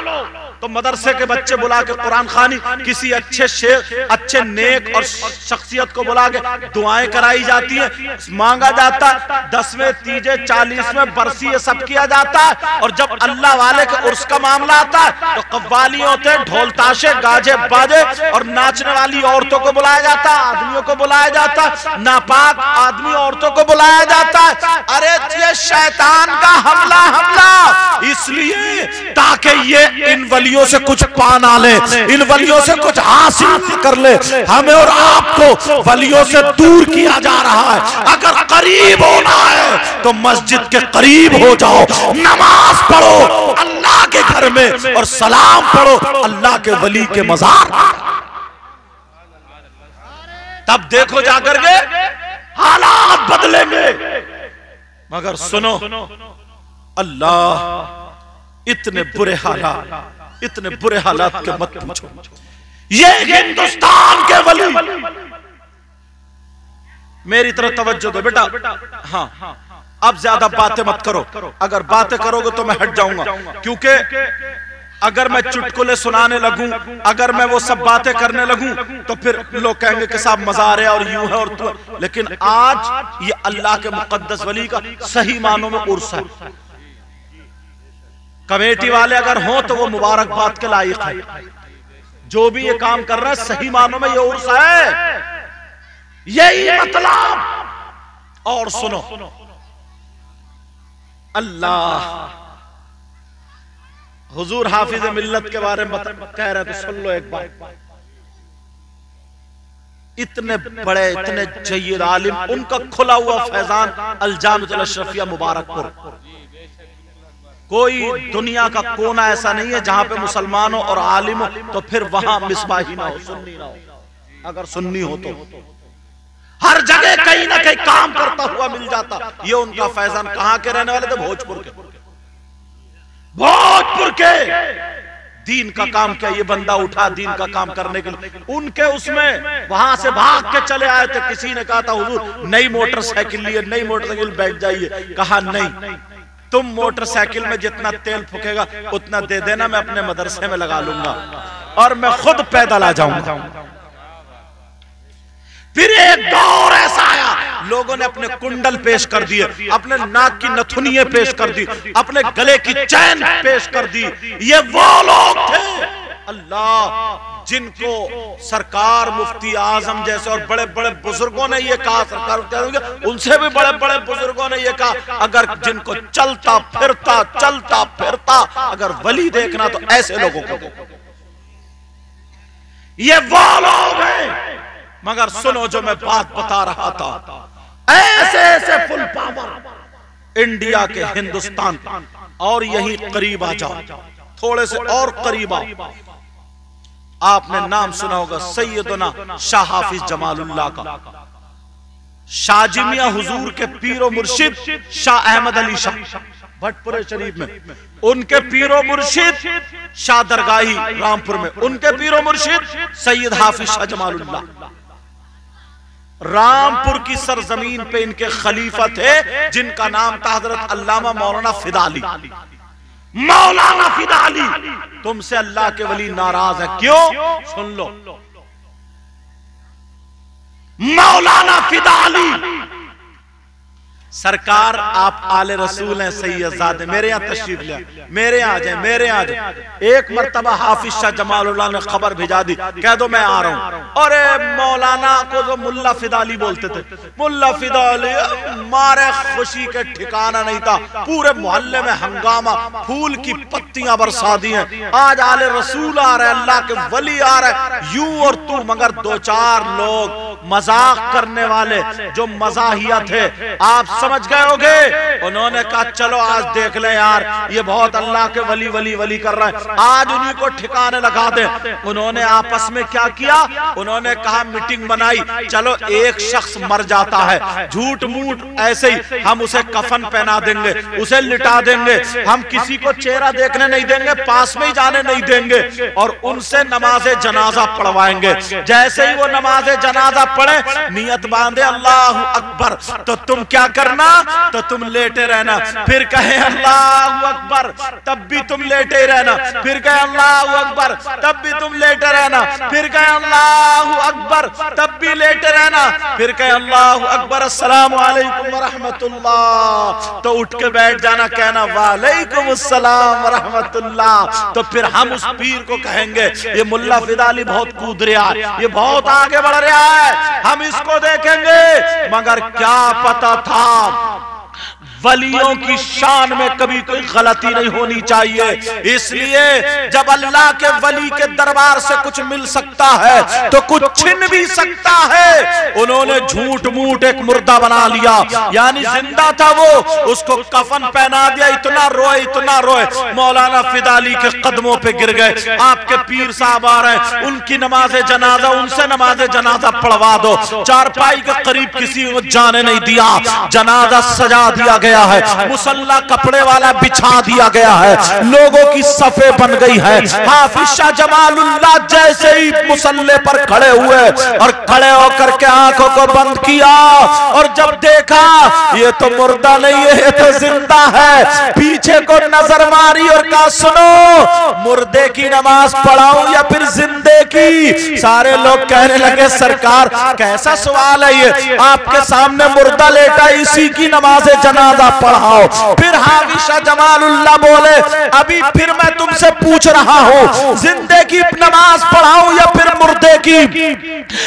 तो मदरसे के बच्चे बुला के कुरान खानी, किसी अच्छे शेख, अच्छे नेक और शख्सियत को बुला के दुआएं कराई जाती है, मांगा जाता है, 10वें, 3जे, 40वें बरसी ये सब किया जाता है। और जब अल्लाह वाले के उर्स का मामला आता है तो कव्वाली होते हैं, ढोल ताशे, गाजे बाजे, और नाचने वाली औरतों को बुलाया जाता है, आदमियों को बुलाया जाता है, नापाक आदमी औरतों को बुलाया जाता है। अरे ये शैतान का हमला इसलिए ताकि ये इन वलियों से कुछ पाना ले, इन वलियों से कुछ हासिल कर ले। हमें और आपको वलियों से दूर किया जा रहा है। अगर करीब होना है तो मस्जिद के करीब हो जाओ, नमाज पढ़ो अल्लाह के घर में, और सलाम पढ़ो अल्लाह के वली के मजार, तब देखो जाकर के हालात बदलेंगे। मगर सुनो, अल्लाह इतने बुरे हालात, इतने बुरे हालात के मत पूछो। ये हिंदुस्तान के वली, मेरी तरफ तवज्जो दो बेटा। हाँ, अब ज्यादा बातें मत करो, अगर बातें करोगे तो मैं हट जाऊंगा, क्योंकि अगर मैं चुटकुले सुनाने लगूं, अगर मैं वो सब बातें करने लगूं तो फिर लोग कहेंगे कि साहब मज़ार है और यूं है और तू। लेकिन आज ये अल्लाह के मुकद्दस वली का सही मानों में उर्स है। कमेटी वाले अगर हों तो वो मुबारकबाद के लायक है, जो भी ये काम कर रहे हैं सही मानों में ये उर्स है, यही मतलब। और सुनो, अल्लाह हुजूर हाफिज मिल्लत के बारे में कह रहे तो सुन लो एक बात। इतने बड़े इतने जय्यद आलिम, उनका खुला हुआ फैजान अल-जामिअतुल अशरफिया मुबारकपुर। कोई दुनिया का कोना ऐसा नहीं है जहां पे मुसलमान हो और आलिम हो तो फिर वहां मिसबाही ना हो, सुन्नी ना हो। अगर सुन्नी हो तो हर जगह कहीं ना कहीं काम करता हुआ मिल जाता। ये उनका फैजान। कहां के रहने वाले थे? भोजपुर के। भोजपुर के दीन का काम किया ये बंदा, उठा दीन का काम करने के लिए। उनके उसमें वहां से भाग के चले आए थे। किसी ने कहा था हुजूर नई मोटरसाइकिल लिए, नई मोटरसाइकिल बैठ जाइए। कहा नहीं, तुम मोटरसाइकिल में जितना तेल फूकेगा उतना दे देना, मैं अपने मदरसे में लगा लूंगा और मैं खुद पैदल आ जाऊंगा। फिर एक दौर ऐसा आया, लोगों ने अपने कुंडल पेश कर दिए, अपने नाक की नथुनियां पेश कर दी, अपने गले की चैन पेश कर दी। ये वो लोग थे अल्लाह जिनको सरकार मुफ्ती आजम जैसे और बड़े बड़े बुजुर्गों ने ये कहा, सरकार उनसे भी बड़े बड़े बुजुर्गों ने ये कहा, अगर जिनको चलता फिरता अगर वली देखना तो ऐसे लोगों को देखो। ये वो लोग हैं। मगर सुनो जो मैं बात बता रहा था, ऐसे ऐसे फुल पावर इंडिया के, हिंदुस्तान और यही करीब आ जाओ, थोड़े से और करीब आओ। आपने नाम सुना होगा सैयदना शाह हाफिज जमालुल्लाह का। शाजिमिया हुजूर के पीरो मुर्शिद शाह अहमद अली शाह भटपुरे शरीफ में, उनके पीरो मुर्शिद शाह दरगाही रामपुर में, उनके पीरो मुर्शिद सैयद हाफिज शाह जमालुल्लाह। रामपुर की सरजमीन पे इनके खलीफा थे जिनका नाम था हजरत अल्लामा मौलाना फिदा अली। मौलाना फिदा अली, तुमसे अल्लाह के वली नाराज है, क्यों? सुन लो। मौलाना फिदा अली सरकार, आप आले रसूल हैं, सैयदजादे, मेरे यहाँ तशरीफ ले, मेरे यहाँ आ जाए, मेरे यहाँ आ जाए। एक मर्तबा हाफिज शाह जमालुल्लाह ने खबर भिजा दी, कह दो मैं आ रहा हूँ। अरे मौलाना को जो मुल्ला फिदा अली बोलते थे, मुल्ला फिदा अली मारे खुशी के ठिकाना नहीं था। पूरे मोहल्ले में हंगामा, फूल की पत्तियां बरसा दी हैं। आज आले रसूल आ रहे, अल्लाह के वली आ रहे, यूं और तू। मगर दो चार लोग मजाक करने वाले जो मजाहिया थे, आप समझ गए होगे, उन्होंने कहा चलो आज देख ले यार, ये बहुत अल्लाह के वली वली वली कर रहा है, आज उन्हीं को ठिकाने लगा दे। उन्होंने आपस में क्या किया? उन्होंने कहा मीटिंग बनाई, चलो एक शख्स मर जाता है, झूठ मूठ ऐसे ही हम उसे कफन पहना देंगे, उसे लिटा देंगे, हम किसी को चेहरा देखने नहीं देंगे, पास में ही जाने नहीं देंगे और उनसे नमाजे जनाजा पढ़वाएंगे। जैसे ही वो नमाजे जनाजा पढ़े, नियत बांधे अल्लाह अकबर, तो तुम क्या करना? तो तुम लेटे रहना, फिर कहे अल्लाह अकबर, तब भी तुम लेटे रहना, फिर कहे अल्लाह अकबर, तब भी तुम लेटे रहना, फिर कहे अल्लाह अकबर, तब भी लेटे रहना, फिर कहे अल्लाह अकबर, अस्सलाम वालेकुम व रहमतुल्लाह, तो उठ के बैठ जाना, कहना वालेकुम अस्सलाम व रहमतुल्लाह। तो फिर हम उस पीर को कहेंगे ये मुल्ला फिदा अली बहुत कूद रहा है, ये बहुत आगे बढ़ रहा है, हम इसको देखेंगे। मगर क्या पता था वलियों की शान में कभी कोई गलती नहीं होनी चाहिए। इसलिए जब अल्लाह के वली के दरबार से कुछ मिल सकता है तो कुछ छिन भी सकता है। उन्होंने झूठ मूठ एक मुर्दा बना लिया, यानी जिंदा था वो, उसको कफन पहना दिया, इतना रोए मौलाना फिदा अली के कदमों पे गिर गए। आपके पीर साहब आ रहे हैं, उनकी नमाजे जनाजा, उनसे नमाजे जनाजा पढ़वा दो। चारपाई के करीब किसी को जाने नहीं दिया, जनाजा सजा दिया गया है, मुसल्ला कपड़े वाला बिछा दिया गया है, लोगों की सफे बन गई है। हाफिज शाह जमालुल्लाह जैसे ही मुसल्ले पर खड़े हुए और खड़े होकर के आंखों को बंद किया और जब देखा ये तो मुर्दा नहीं है, ये तो जिंदा है, पीछे को नजर मारी और कहा सुनो, मुर्दे की नमाज पढ़ाऊं या फिर जिंदे की? सारे लोग कहने लगे सरकार कैसा सवाल है ये, आपके सामने मुर्दा लेटा, इसी की नमाज जनाजा जनाजा पढ़ाओ। फिर हाफिज शाह जमालुल्लाह बोले अभी फिर मैं तुमसे पूछ रहा हूं, जिंदे की नमाज पढ़ाऊं या फिर मुर्दे की?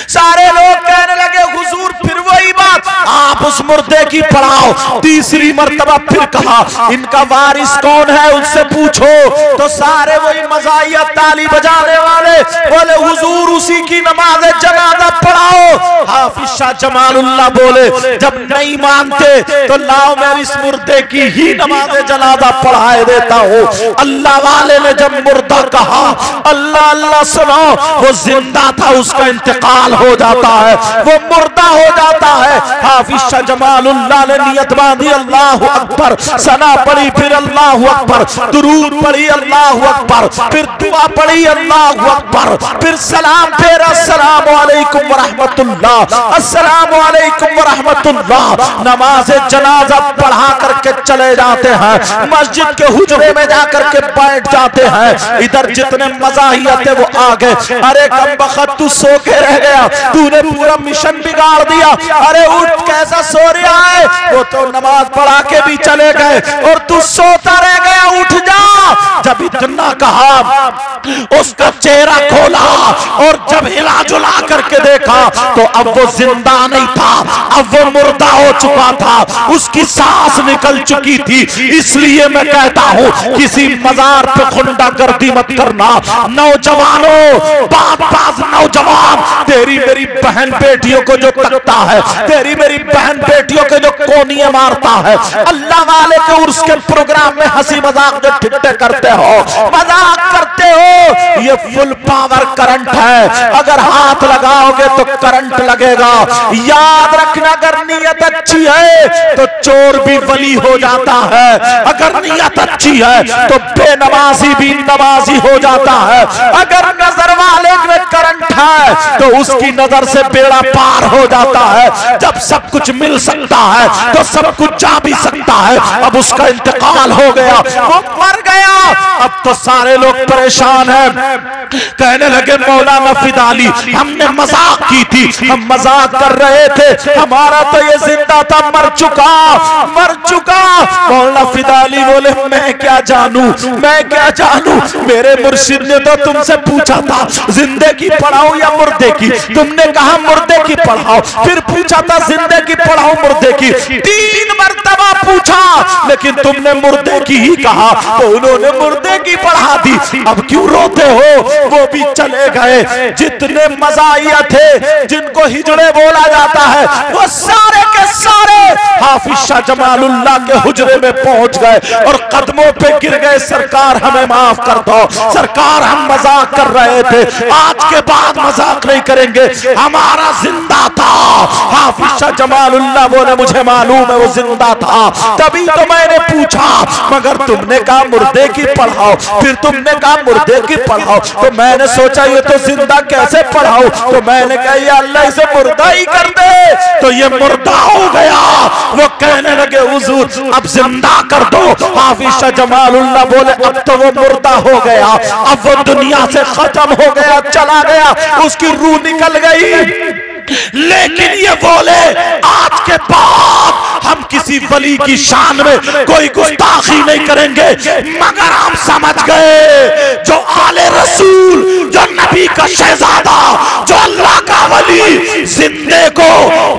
सारे लोग कहने लगे हुजूर फिर वही बात, आप उस मुर्दे की पढ़ाओ। तीसरी मर्तबा फिर कहा इनका वारिस कौन है उससे पूछो। तो सारे वही मज़ाहिया ताली बजाने वाले बोले हुजूर उसी की नमाज जनाजा पढ़ाओ। हाफिज शाह जमालुल्लाह बोले जब नहीं मानते तो लाओ मैं इस मुर्दे की ही नमाज जनाजा पढ़ाए देता हूँ। अल्लाह वाले ने जब मुर्दा कहा अल्लाह अल्लाह सुनो, वो जिंदा था उसका इंतकाल हो जाता है, वो मुर्दा हो जाता है। हाफिज शाह जमालुल्लाह ने नियत बांधी अल्लाह अकबर, सना पढ़ी, फिर अल्लाह अकबर, दुरूद पढ़ी अल्लाह अकबर, फिर दुआ पढ़ी अल्लाह अकबर, फिर सलाम फेरा अस्सलामु अलैकुम व रहमतुल्लाह, अस्सलामु अलैकुम व रहमतुल्लाह। नमाज जनाजा पढ़ा करके चले जाते हैं, मस्जिद के हुजरे में जाकर के बैठ जाते हैं। इधर जितने मज़ाहियत वो आ गए, अरे कमबख्त तू सो के रह गया, तूने पूरा मिशन बिगाड़ दिया, अरे उठ कैसा सो रहा है, वो तो नमाज पढ़ा के भी चले गए और तू सोता रह गया, उठ जा। जब इतना कहा उसका चेहरा खोला और जब हिला जुला करके देखा तो अब वो जिंदा नहीं था, अब वो मुर्दा हो चुका था, उसकी सांस निकल चुकी थी। इसलिए मैं कहता हूँ किसी मजार पे गुंडागर्दी मत करना। नौजवानों, बात नौजवान, तेरी मेरी बहन बेटियों को जो तकता है, तेरी मेरी बहन बेटियों के जो कोनियां मारता है, अल्लाह वाले के उर्स के प्रोग्राम में हंसी मजाक जो ठिट्ठे करते हो, मजाक करते हो, ये फुल पावर करंट है। अगर हाथ लगाओगे तो करंट लगेगा। याद रखना अगर नीयत अच्छी है तो चोर भी वली हो जाता है, अगर नीयत अच्छी है तो बेनमाजी भी नमाजी हो जाता है। अगर नजर वाले में करंट है तो उसकी नजर से बेड़ा पार हो जाता है। जब सब कुछ मिल सकता है तो सब कुछ जा भी सकता है। अब उसका इंतकाल हो गया, वो मर गया। अब तो सारे लोग परेशान हैं, कहने लगे मौलाना फिदाली हमने मजाक की थी, हम मजाक कर रहे थे, हमारा तो ये जिंदा था, मर चुका। मौलाना फिदाली बोले मैं क्या जानू, मैं क्या जानू, मेरे मुर्शिद ने तो तुमसे पूछा था जिंदे की पढ़ाओ या मुर्दे की, तुमने कहा मुर्दे की पढ़ाओ, फिर पूछा था जिंदे की पढ़ाओ मुर्दे की, 3 मर्तबा पूछा लेकिन तुमने मुर्दे की ही कहा, तो उन्होंने मुर्दे की पढ़ा दी। अब क्यों रोते हो, वो भी चले गए। जितने मज़ाहिया थे जिनको हिजड़े बोला जाता है वो सारे के सारे हाफिज शाह जमालुल्लाह के हुजरे में पहुंच गए और कदमों पे गिर गए, सरकार हमें माफ कर दो, सरकार हम मजाक कर रहे थे, आज के बाद मजाक नहीं करेंगे, हमारा जिंदा था। हाफिज शाह जमालुल्लाह बोले मुझे मालूम है वो जिंदा था, तभी तो मैंने पूछा, मगर तुमने कहा मुर्दे की पढ़ाओ, फिर तुमने कहा मुर्दे की पढ़ाओ, तो मैंने सोचा ये तो जिंदा कैसे पढ़ाओ, तो मैंने कहा ये अल्लाह इसे मुर्दा ही कर दे, तो ये मुर्दा हो गया। वो कहने लगे हुजूर अब जिंदा कर दो। हाफिज शाह जमालुल्लाह बोले अब तो वो मुर्दा हो गया, अब वो दुनिया से खत्म हो गया, चला गया, उसकी रूह निकल गई। लेकिन ये बोले आज के बाद हम किसी वली की शान में कोई गुस्ताखी नहीं करेंगे, मगर हम समझ गए जो आले रसूल, जो नबी का शहजादा, जो अल्लाह का वली जिंदे को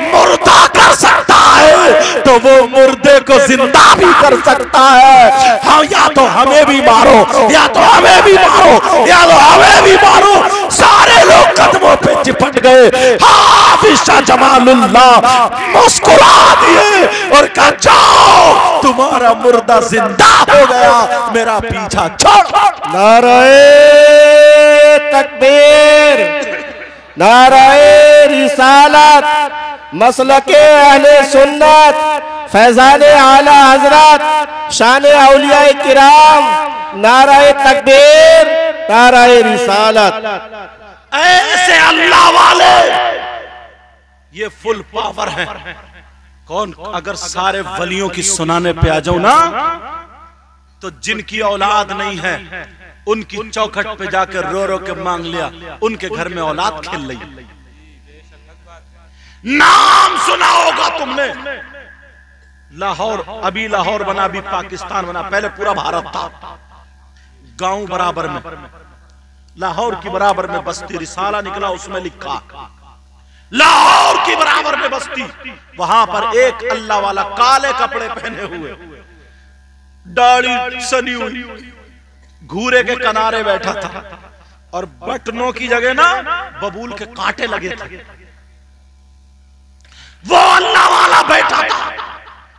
मुर्दा कर सकता है तो वो मुर्दे को जिंदा भी कर सकता है। हाँ, या तो हमें भी मारो, या तो हमें भी मारो, या तो हमें भी मारो। सारे लोग कदमों पे चिपट गए। हाफिज शाह जमालुल्लाह मुस्कुरा दिए और कहा जाओ तुम्हारा मुर्दा जिंदा हो गया, मेरा पीछा छोड़। नाराए तकबीर, नाराए रिसालत, मसलके अहले सुन्नत, फैजाने आला हजरत, शाने औलियाए किराम, नाराए तकबीर, नाराए रिसालत। ऐसे अल्लाह वाले ये फुल पावर है। कौन अगर सारे वलियों की सुनाने पे आ जाऊं ना तो जिनकी औलाद नहीं है उनकी चौखट पे जाकर रो रो के मांग लिया, उनके घर में औलाद खेल रही। नाम सुना होगा तुमने, लाहौर, अभी लाहौर बना, अभी पाकिस्तान बना, पहले पूरा भारत था। गांव बराबर में, लाहौर की बराबर में बस्ती, रिसाला निकला उसमें लिखा लाहौर की बराबर में बस्ती। वहां पर एक अल्लाह वाला काले कपड़े पहने हुए, दाढ़ी सनी हुई, घूरे के किनारे बैठा था और बटनों की जगह ना बबूल के कांटे लगे थे। वो अल्लाह वाला बैठा था।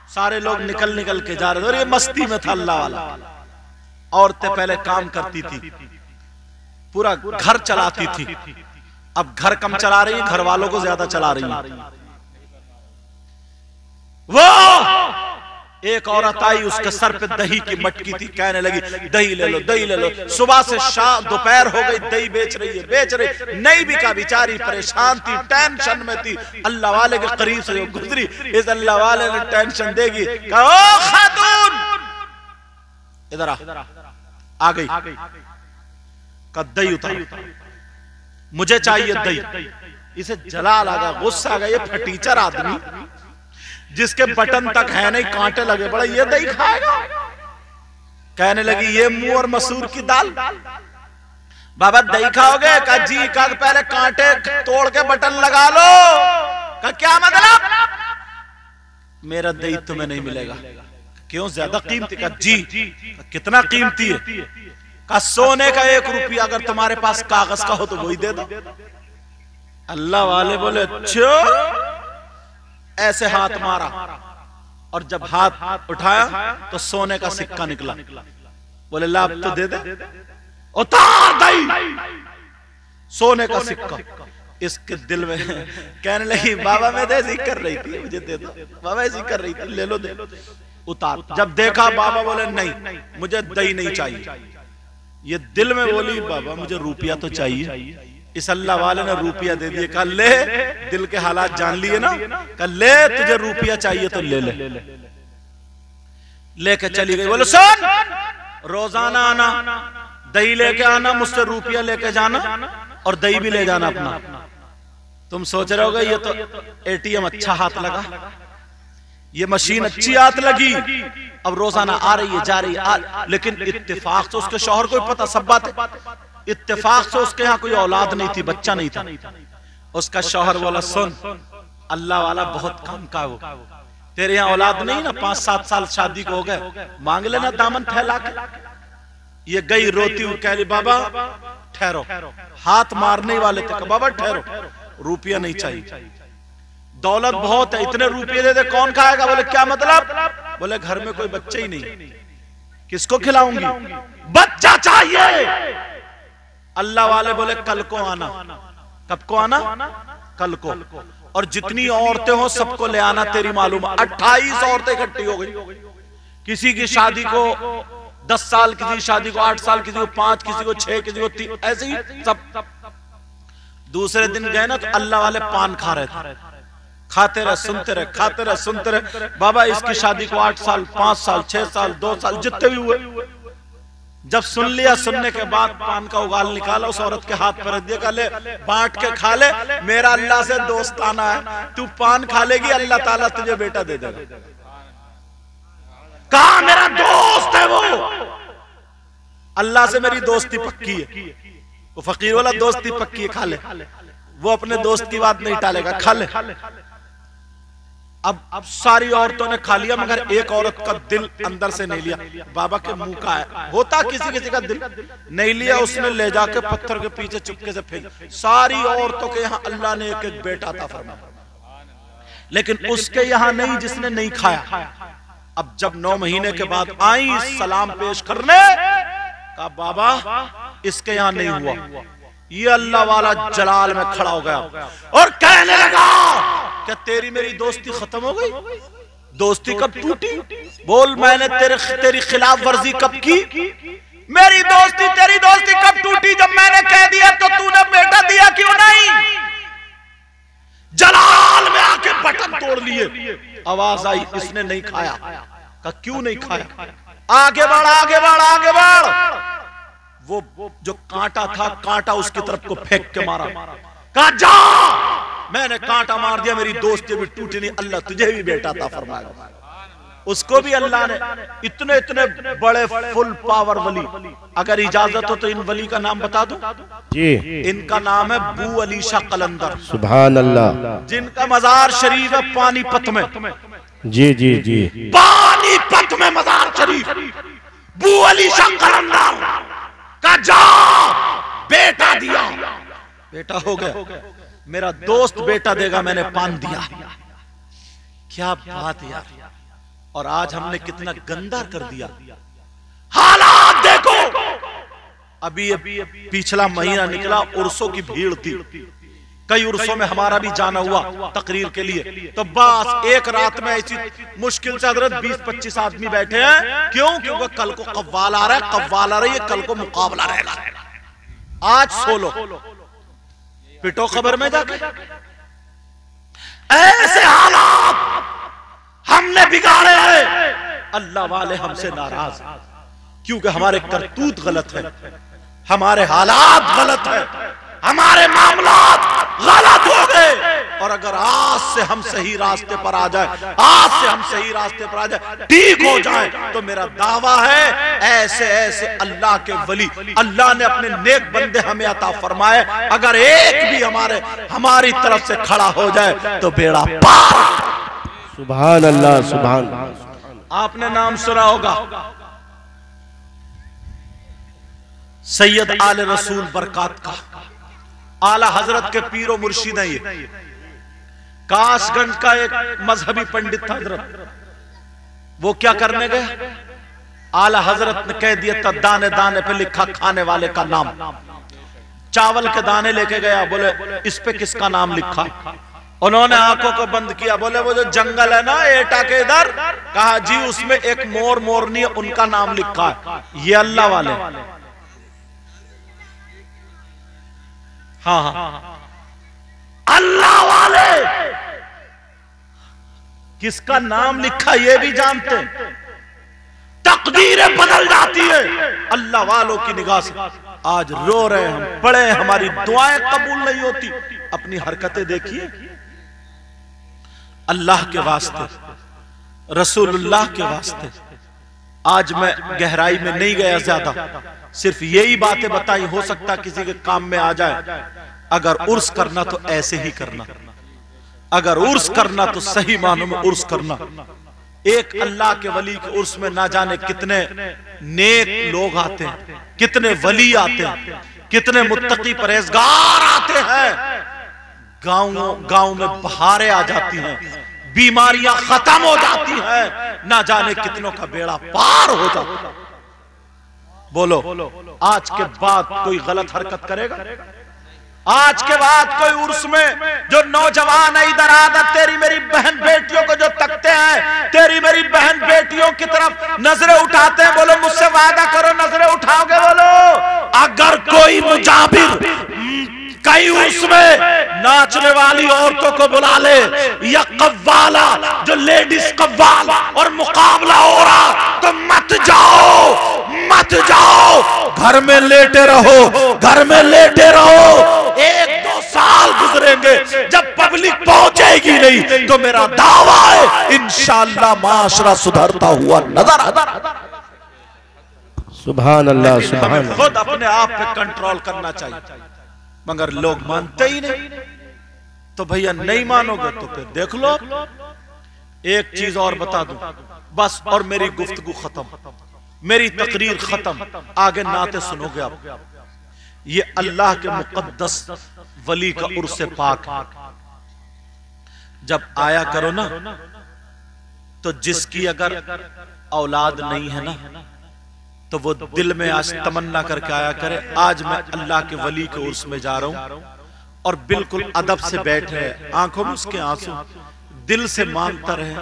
सारे लोग निकल निकल के जा रहे थे और ये मस्ती में था अल्लाह वाला। औरतें पहले काम करती थी, पूरा घर चलाती थी, अब घर कम चला रही है, घर वालों को ज्यादा चला रही है। वो एक औरत आई, उसके सर पे दही की मटकी थी, कहने लगी दही ले लो, दही ले लो। सुबह से शाम दोपहर हो गई, दही बेच रही है, बेच रही नहीं बिका, बेचारी परेशान थी, टेंशन में थी। अल्लाह वाले के करीब से जो गुजरी, इस अल्लाह वाले ने टेंशन देगी, कहा ओ खातून इधर आ गई, का दही उतार, मुझे चाहिए दही। इसे जलाल आ गया, गुस्सा आ गया, ये फटीचर आदमी जिसके बटन तक है नहीं, कांटे लगे पड़े, ये दही खाएगा। कहने लगी ये मुंह और मसूर की दाल, बाबा दही खाओगे? कहा जी। कहा पहले कांटे तोड़ के बटन लगा लो। कहा क्या मतलब? मेरा दही तुम्हें नहीं मिलेगा। क्यों, ज्यादा कीमती? कहा जी। कितना कीमती है? कहा सोने का 1 रुपया, अगर तुम्हारे पास कागज का हो तो वही दे दो। अल्लाह वाले बोले अच्छा। ऐसे हाथ मारा और जब हाथ उठाया तो सोने का सिक्का निकला। बोले लाभ तो दे दे, उतार दही, सोने का सिक्का। इसके दिल में कहने लगी बाबा मैं ऐसी कर रही थी, मुझे दे दो, बाबा ऐसी कर रही थी, ले लो दे लो। उतार। जब देखा बाबा बोले नहीं मुझे दही नहीं चाहिए। ये दिल में बोली बाबा मुझे रुपया तो चाहिए। इस अल्लाह वाले ने रुपया दे दिया। कल ले, दिल के हालात जान लिए ना, कल ले तुझे रुपया चाहिए तो ले ले। लेके चली गई। बोलो सुन, रोजाना आना, दही लेके आना, मुझसे रुपया लेके जाना और दही भी ले जाना अपना। तुम सोच रहे होगे ये तो एटीएम अच्छा हाथ लगा, ये मशीन अच्छी हाथ लगी, अब रोजाना आ रही है जा रही है। लेकिन इत्तेफाक से उसके शौहर को पता सब बात है। इत्तेफाक से उसके यहाँ कोई औलाद नहीं थी, बच्चा नहीं था। उसका शौहर बोला सुन अल्लाह वाला बहुत काम का वो, तेरे यहाँ औलाद नहीं ना, 5-7 साल शादी को हो गए, मांग लेना दामन फैला के। ये गई रोती हुई, कह रही बाबा ठहरो। हाथ मारने वाले थे, बाबा ठहरो, रुपया नहीं चाहिए, दौलत बहुत है, इतने रुपये दे दे कौन खाएगा? बोले क्या मतलब? बोले घर में कोई बच्चे ही नहीं, किसको खिलाऊंगी? बच्चा चाहिए। अल्लाह वाले बोले कल को आना। कब को आना? कल को। और जितनी औरतें हो सबको ले आना, तेरी मालूम 28 औरतें इकट्ठी हो गई। किसी की शादी को 10 साल, किसी की शादी को 8 साल, किसी को 5, किसी को 6, किसी को 3, ऐसे ही सब। दूसरे दिन गए ना तो अल्लाह वाले पान खा रहे थे, खाते रहे सुनते रहे, खाते रहे सुनते रहे। बाबा इसकी शादी को 8 साल, 5 साल, 6 साल, 2 साल, जितने भी हुए। जब सुन लिया, सुनने के बाद पान का उगाल निकाला, उस औरत के हाथ पर रख दिया, कहा ले बांट के खा ले, मेरा अल्लाह से दोस्ताना है, तू पान खा लेगी अल्लाह ताला तुझे बेटा दे देगा। कहा मेरा दोस्त है वो, अल्लाह से मेरी दोस्ती पक्की है। वो फकीर वाला दोस्ती पक्की है, खा ले। वो अपने दोस्त की बात नहीं टालेगा, खा ले। अब सारी औरतों ने खा लिया, मगर एक औरत का दिल अंदर से नहीं लिया। बाबा के मुंह का है, होता किसी किसी का दिल नहीं लिया, उसने ले जाके पत्थर के पीछे चुपके से फेंक। सारी औरतों के यहाँ अल्लाह ने एक एक बेटा था फरमाया, लेकिन उसके यहाँ नहीं जिसने नहीं खाया। अब जब 9 महीने के बाद आई सलाम पेश करने, कहा बाबा इसके यहाँ नहीं हुआ। ये अल्लाह वाला जलाल में खड़ा हो गया और कहने लगा क्या तेरी मेरी दोस्ती खत्म हो गई? दोस्ती कब टूटी? बोल मैंने तेरी खिलाफ वर्जी कब की? मेरी दोस्ती तेरी दोस्ती कब टूटी? जब मैंने कह दिया तो तूने बेटा दिया क्यों नहीं? जलाल में आके बटन तोड़ लिए। आवाज आई इसने नहीं खाया। कहा क्यों नहीं खाया? आगे बढ़ आगे बढ़ आगे बढ़। वो जो कांटा था, कांटा उसकी तरफ को फेंक के मारा। कहा जा, मैंने कांटा मार दिया, मेरी दोस्ती भी टूटी नहीं, अल्लाह तुझे भी बेटा था फरमाएगा। उसको भी अल्लाह ने इतने इतने बड़े फुल पावर वली, अगर इजाजत हो तो इन वली का नाम बता दूं जी। इनका नाम है बू अली शाह कलंदर, सुभान अल्लाह, जिनका मजार शरीफ है पानीपत में। जी जी जी, पानीपत में मजार शरीफ, बू अली शाह कलंदर का जा बेटा दिया, बेटा हो गया, मेरा दोस्त बेटा देगा, मैंने पान दिया। क्या बात यार। और आज हमने कितना गंदा कर दिया। हालात देखो, अभी पिछला महीना निकला, उर्सों की भीड़ थी, कई उर्सों में हमारा भी जाना हुआ तकरीर के लिए। तो बस एक रात में ऐसी मुश्किल से हजरत 20-25 आदमी बैठे हैं। क्यों? क्योंकि कल को कव्वाल आ रहा है, कव्वाल आ रही है, कल को मुकाबला रहेगा। आज सो लो, पिटो खबर में जाके। ऐसे हालात हमने बिगाड़े हैं। अल्लाह वाले हमसे नाराज क्योंकि हमारे करतूत गलत है, हमारे हालात गलत है, हमारे मामलात गलत हो गए। और अगर आज से हम सही रास्ते पर आ जाए, आज से हम सही रास्ते पर आ जाए, ठीक हो जाए, तो मेरा दावा है ऐसे ऐसे अल्लाह के वली अल्लाह ने अपने नेक बंदे हमें अता फरमाए। अगर एक भी हमारी तरफ से खड़ा हो जाए तो बेड़ा पार। सुभान अल्लाह, सुभान। आपने नाम सुना होगा सैयद आले रसूल बरकात का, आला हजरत के पीरो मुर्शिद है ये। कासगंज का एक मजहबी पंडित था हजरत, वो क्या करने गए, आला हजरत ने कह दिया था दाने दाने पे लिखा खाने वाले का नाम। चावल के दाने लेके गया, बोले इस पे किसका नाम लिखा? उन्होंने आंखों को बंद किया, बोले वो जो जंगल है ना एटा के इधर, कहा जी उसमें एक मोर मोरनी है, उनका नाम लिखा है। ये अल्लाह वाले, हाँ हाँ अल्लाह वाले किसका नाम लिखा ये भी जानते हैं। तकदीरें बदल जाती है अल्लाह वालों की निगाह से। आज रो रहे हैं हम, पड़े, हमारी दुआएं कबूल नहीं होती। अपनी हरकतें देखिए, अल्लाह के वास्ते, रसूलुल्लाह के वास्ते। आज मैं गहराई में नहीं गया ज्यादा, सिर्फ यही बातें बताई, हो सकता किसी के काम में आ जाए। अगर उर्स करना तो ऐसे ही करना, अगर उर्स करना तो सही मानों में उर्स करना। एक अल्लाह के वली के उर्स में ना जाने कितने नेक लोग आते हैं, कितने वली आते हैं, कितने मुत्तकी परहेजगार आते हैं। गांव में बहारें आ जाती हैं, बीमारियां खत्म हो जाती हैं, ना जाने कितनों का बेड़ा पार हो जाता है। बोलो आज के बाद कोई गलत हरकत करेगा? आज के बाद कोई उर्स में जो नौजवान है इधर आदत, तेरी मेरी बहन बेटियों को जो तकते हैं, तेरी मेरी बहन बेटियों की तरफ नजरें उठाते हैं, बोलो मुझसे वादा करो नजरें उठाओगे? बोलो अगर कोई मुजाबिर कई उसमें नाचने वाली औरतों को बुला ले, या कव्वाला जो लेडीज कव्वाल और मुकाबला हो रहा, तो मत जाओ, मत जाओ, घर में लेटे रहो, घर में लेटे रहो। 1-2 साल गुजरेंगे, जब पब्लिक पहुंचेगी नहीं तो मेरा दावा है इंशाअल्लाह माशरा सुधरता हुआ नजर आता। सुभान अल्लाह, सुभान। खुद अपने आप पे कंट्रोल करना चाहिए, मगर लोग मानते ही नहीं। तो भैया नहीं मानोगे तो फिर देख लो। एक चीज और बता दूं बस, और मेरी गुफ्तगू खत्म, मेरी तकरीर खत्म, आगे नाते सुनोगे आप। ये अल्लाह के मुकद्दस वली का उर्स पाक जब आया करो ना, तो जिसकी अगर औलाद नहीं है ना, तो वो दिल में आज तमन्ना करके आया करे, आज मैं अल्लाह के वली के उर्स में जा रहा हूं, और बिल्कुल अदब से बैठे, आंखों में उसके आंसू, दिल से मांगता रहे,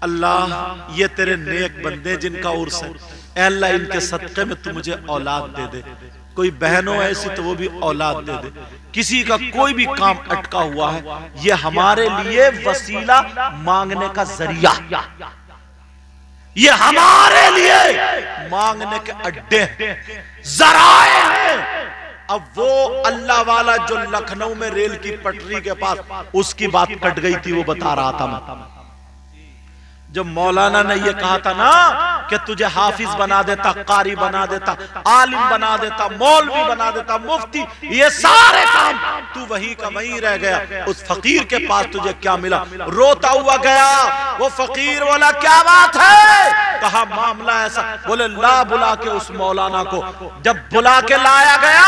अल्लाह ये तेरे नेक बंदे जिनका उर्स है, ऐ अल्लाह इनके सदक़े में तू मुझे औलाद दे दे। कोई बहन हो ऐसी तो वो भी औलाद दे दे। किसी का कोई भी काम अटका हुआ है, ये हमारे लिए वसीला मांगने का जरिया, ये हमारे लिए मांगने के अड्डे जराए हैं। अब वो अल्लाह वाला जो लखनऊ में रेल की पटरी के पास, उसकी बात कट गई थी, वो बता रहा था मैं। जो मौलाना ने ये कहा था ना कि तुझे हाफिज बना देता, कारी बना देता, आलिम बना देता, मौलवी बना देता, मुफ्ती, ये सारे काम तू वही का वही रह गया। उस फकीर के पास तुझे क्या मिला? रोता हुआ गया। वो फकीर बोला क्या बात है? कहा मामला ऐसा। बोले ला बुला के उस मौलाना को। जब बुला के लाया गया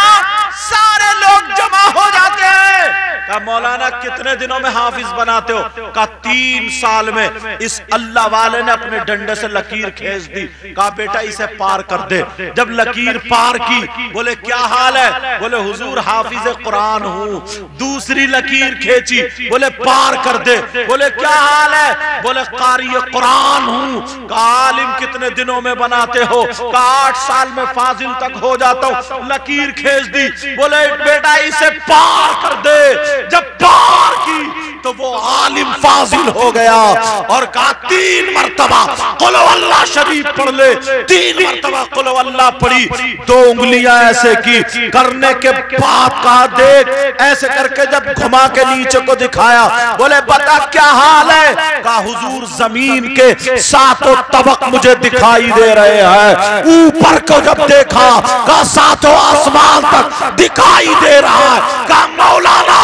सारे लोग जमा हो जाते हैं। कहा मौलाना कितने दिनों में हाफिज बनाते हो? कहा 3 साल में। इस अल्लाह वाले ने अपने डंडे से लकीर खींच दी। कहा बेटा इसे पार कर दे। जब लकीर पार की, बोले क्या हाल है? बोले हुजूर हाफिज कुरान हूं। दूसरी लकीर खींची, बोले पार कर दे। बोले क्या हाल है? बोले कारी कुरान हूं। कहा आलिम कितने दिनों में बनाते हो? कहा 8 साल में फाजिल तक हो जाता हूं। लकीर खींच दी। बोले बेटा इसे पार कर दे। जब पार की तो वो आलिम फाजिल हो गया और कहा 3 मरतबा कुल अल्लाह शरीफ पढ़ ले। 3 मरतबा कुल अल्लाह पढ़ी। 2 उंगलियां ऐसे की, करने के बाद कहा देख, ऐसे करके जब घुमा के नीचे को दिखाया, बोले बता क्या हाल है? कहा हुजूर जमीन के 7 तबक मुझे दिखाई दे रहे हैं। ऊपर को जब देखा, कहा 7 आसमान तक दिखाई दे रहा है। कहा मौलाना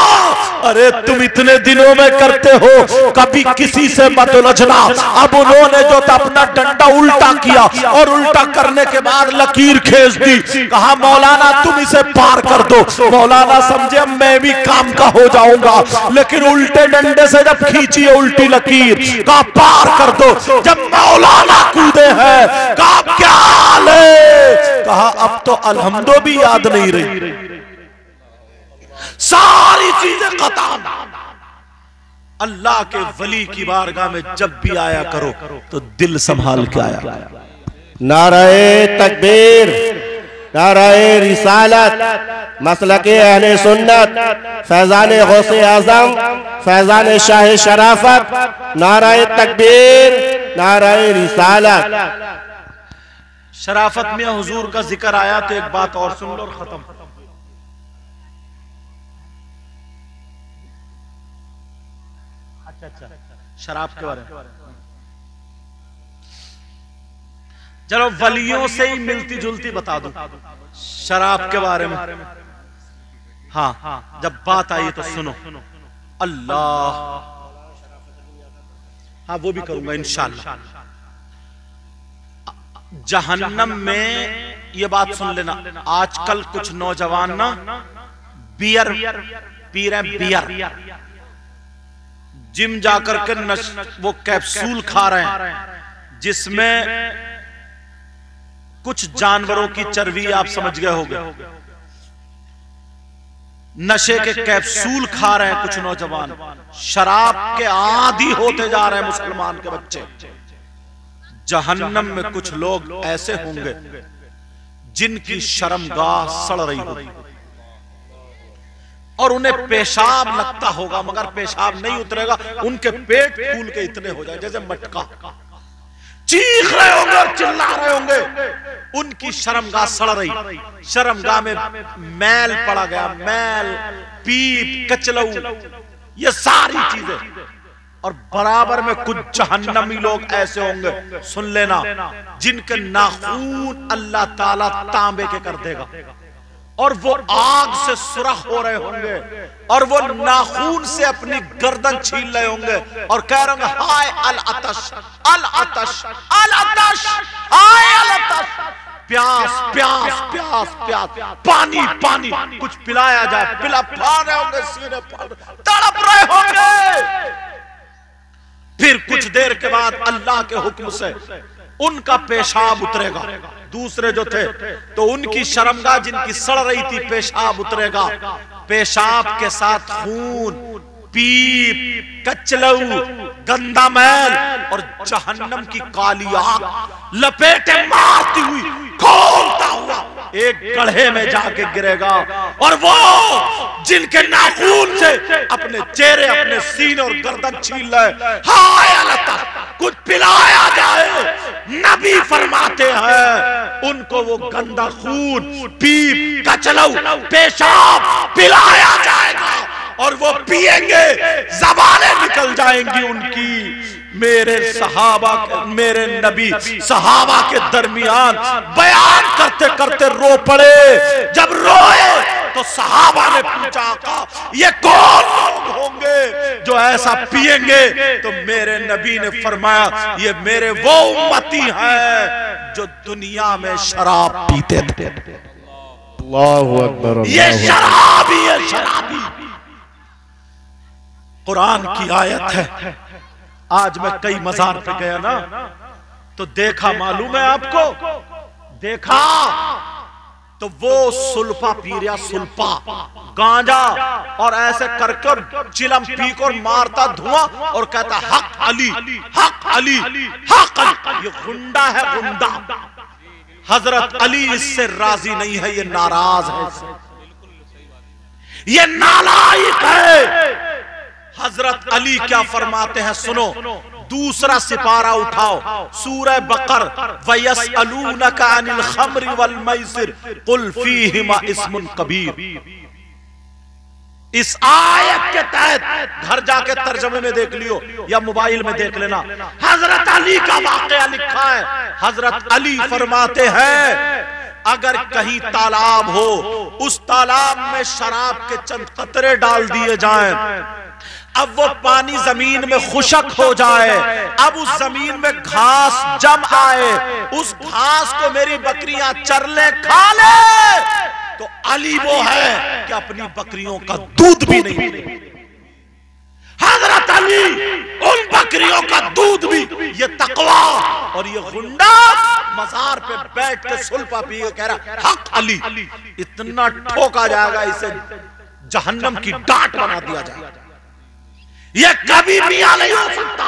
अरे तुम इतने दिनों में करते हो, कभी किसी से मत उलझना। अब उन्होंने जो अपना डंडा उल्टा किया और उल्टा करने के बाद लकीर खींच दी। कहा मौलाना तुम इसे पार कर दो। मौलाना समझे मैं भी काम का हो जाऊंगा, लेकिन उल्टे डंडे से जब खींची उल्टी लकीर, कहा पार कर दो। जब मौलाना कूदे हैं, कहा क्या हाल है? कहा अब तो अल्हम्दो भी याद नहीं रही, सारी चीजें खत्म। अल्लाह के वली की बारगाह में जब भी आया करो तो दिल संभाल के आया। नाराए तकबीर, नाराए रिसालत, मसलके अहले सुन्नत, फैजान गौसे आजम, फैजान शाह शराफत। नाराए तकबीर, नाराए रिसालत। शराफत में हुजूर का जिक्र आया तो एक बात और सुन लो और खत्म। शराब के बारे में चलो वलियों से ही मिलती जुलती बता दूं शराब के बारे में। हाँ जब बात आई तो सुनो। अल्लाह, हाँ वो भी करूंगा इंशाअल्लाह। जहन्नम में ये बात सुन लेना, आजकल कुछ नौजवान ना बियर पी रहे हैं, बियर जिम जाकर के वो कैप्सूल खा रहे हैं जिसमें कुछ जानवरों की चर्बी, आप समझ गए होंगे। नशे के कैप्सूल खा रहे हैं कुछ नौजवान, शराब के आदी होते जा रहे हैं मुसलमान के बच्चे। जहन्नम में कुछ लोग ऐसे होंगे जिनकी शर्मगाह सड़ रही होगी और उन्हें पेशाब लगता होगा, मगर पेशाब नहीं उतरेगा, उनके पेट फूल के इतने हो जाए जैसे मटका, चीख रहे होंगे और चिल्ला रहे होंगे। उनकी शर्मगाह सड़ रही, शर्मगाह में मैल पड़ा गया, मैल, पीप, कचलऊ, ये सारी चीजें। और बराबर में कुछ जहन्नमी लोग ऐसे होंगे, सुन लेना, जिनके नाखून अल्लाह ताला तांबे के कर देगा और वो आग से सुरख हो रहे होंगे और वो नाखून से अपनी गर्दन छीन रहे होंगे और कह रहे होंगे हाय अल अतश, अल अतश, अल अतश, हाय अल अतश, प्यास प्यास प्यास प्यास, पानी पानी, कुछ पिलाया जाए, पिला पा रहे होंगे, सीने पर तड़प रहे होंगे। फिर कुछ देर के बाद अल्लाह के हुक्म से उनका पेशाब उतरेगा। दूसरे जो थे तो उनकी शर्मगाह जिनकी सड़ रही थी, पेशाब उतरेगा, पेशाब के साथ खून, पीप, कचलऊ, गंदा मैल और जहन्नम की काली आग लपेटे मारती हुई खोलता हुआ एक गड्ढे में जाके गिरेगा। और वो जिनके नाखून से अपने चेहरे, अपने सीने और गर्दन छीन रहे, हाय अल्लाह, कुछ पिलाया जाए, नबी फरमाते हैं उनको वो गंदा खून, पीप, कचलऊ, पेशाब पिलाया जाएगा और वो पिएंगे, ज़बानें निकल जाएंगी उनकी, मेरे सहाबा मेरे नबी सहाबा के दरमियान बयान करते करते रो पड़े। जब रोए तो सहाबा ने पूछा, आका ये कौन लोग होंगे जो ऐसा पिएंगे? तो मेरे नबी ने फरमाया, ये मेरे वो उम्मती हैं जो दुनिया में शराब पीते थे। अल्लाहु अकबर। ये शराबी है, शराबी। कुरान की आयत है। आज मैं कई मजार पे गया ना, तो देखा, मालूम है आपको, देखा तो वो सुल्फा पी रहा, सुल्फा गांजा, और ऐसे करके और चिलम पी कर मारता धुआं और कहता हक अली, हक अली, हक अली। ये गुंडा है, गुंडा। हजरत अली इससे राजी नहीं है, ये नाराज है इससे, ये नालायक है। हजरत अली क्या फरमाते हैं, सुनो। दूसरा सिपारा उठाओ, सूरह बकर, वयसअलूनका अनिल खम्रि वल मैसिर कुल फीहिमा इस्मुन कबीर। इस आयत के तहत घर जाके तर्जमे में देख लियो या मोबाइल में देख लेना, हजरत अली का वाकया लिखा है। हजरत अली फरमाते हैं, अगर कहीं तालाब हो, उस तालाब में शराब के चंद कतरे डाल दिए जाएं, अब वो पानी जमीन में खुशक हो जाए, अब उस जमीन में घास जम आए, उस घास को मेरी बकरियां चर ले, खा ले, तो अली वो है कि अपनी बकरियों का दूध भी नहीं पीते। हजरत अली उन बकरियों का दूध भी, ये तकवा। और ये गुंडा मजार पे बैठ के सुल्फा पी के कह रहा हक अली। इतना ठोका जाएगा, इसे जहन्नम की डांट बना दिया जाएगा। ये कभी मियां नहीं हो सकता,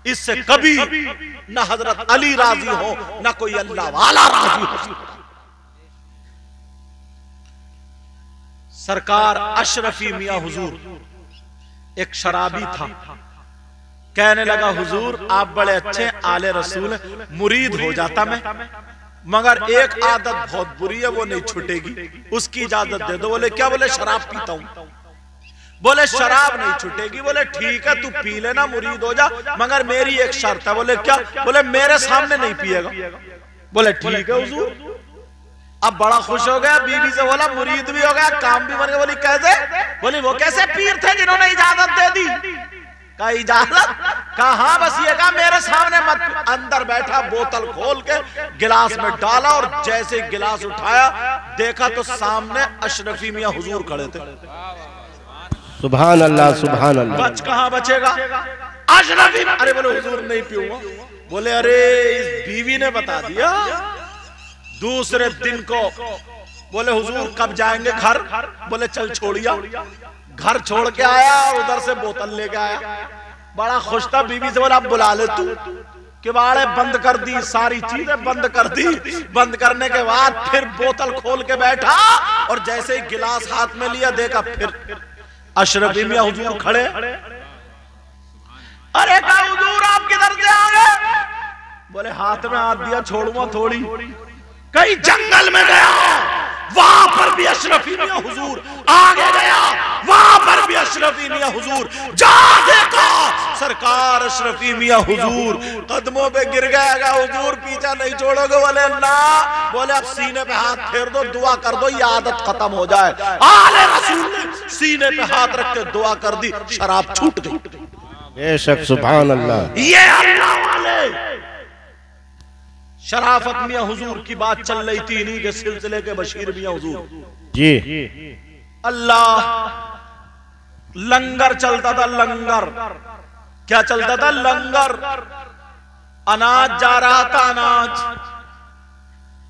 इससे कभी न हजरत अली राजी हो, न कोई अल्लाह वाला राजी हो सकता। सरकार अशरफी मियां हुजूर एक शराबी था, कहने लगा, हुजूर आप बड़े अच्छे आले रसूल, मुरीद हो जाता मैं, मगर एक आदत बहुत बुरी है, वो नहीं छूटेगी, उसकी इजाजत दे दो। बोले क्या? बोले शराब पीता हूं। बोले शराब नहीं छूटेगी। बोले ठीक है, तू पी लेना, मुरीद हो जा, मगर मेरी एक शर्त है। बोले क्या? बोले मेरे सामने नहीं पिएगा। बोले ठीक है हुजूर। अब बड़ा खुश हो गया, बीवी से बोला मुरीद भी हो गया, काम भी बन गया। बोली कैसे? बोली वो कैसे पीर थे जिन्होंने इजाजत दे दी? का इजाजत? कहा बस ये कहा मेरे सामने मत। अंदर बैठा, बोतल खोल के गिलास में डाला, और जैसे गिलास उठाया देखा तो सामने अशरफी मियां हुजूर खड़े थे। सुभान अल्लाह, सुभान अल्लाह। बच कहां बचेगा? अशरफी। अरे बोले हुजूर नहीं पीऊंगा। बोले अरे इस बीवी ने बता दिया। दूसरे दिन को बोले हुजूर कब जाएंगे घर? बोले चल छोड़िया। घर छोड़ के आया और उधर से बोतल लेके आया। बड़ा खुश था, बीवी से बोला अब बुला ले तू। किवाड़े बंद कर दी, सारी चीजें बंद कर दी। बंद करने के बाद फिर बोतल खोल के बैठा, और जैसे ही गिलास हाथ में लिया देखा फिर अशरफी मियां हुजूर खड़े। अरे क्या हुजूर आप किधर से आ गए? बोले हाथ में हाथ दिया, छोड़ूंगा थोड़ी। कहीं जंगल में गया, वहां पर भी अशरफी मियां हुजूर। आगे गया, वहां पर भी अशरफी मियां हुजूर। जा देखा सरकार अशरफी मियां हुजूर कदमों पे गिर गया। हुजूर पीछा नहीं छोड़ोगे? बोले ना। बोले अब सीने पे हाथ फेर दो, दुआ कर दो, ये आदत खत्म हो जाए। आले रसूल ने सीने पे हाथ रख के दुआ कर दी, शराब छूट गई। बेशक, सुभान अल्लाह। ये अल्लाह वाले। शराफत मियां हुजूर की बात चल रही थी, इन्हीं के सिलसिले के बशीर मियां हुजूर जी। अल्लाह, लंगर चलता था, लंगर। क्या चलता था? लंगर। अनाज जा रहा था, अनाज,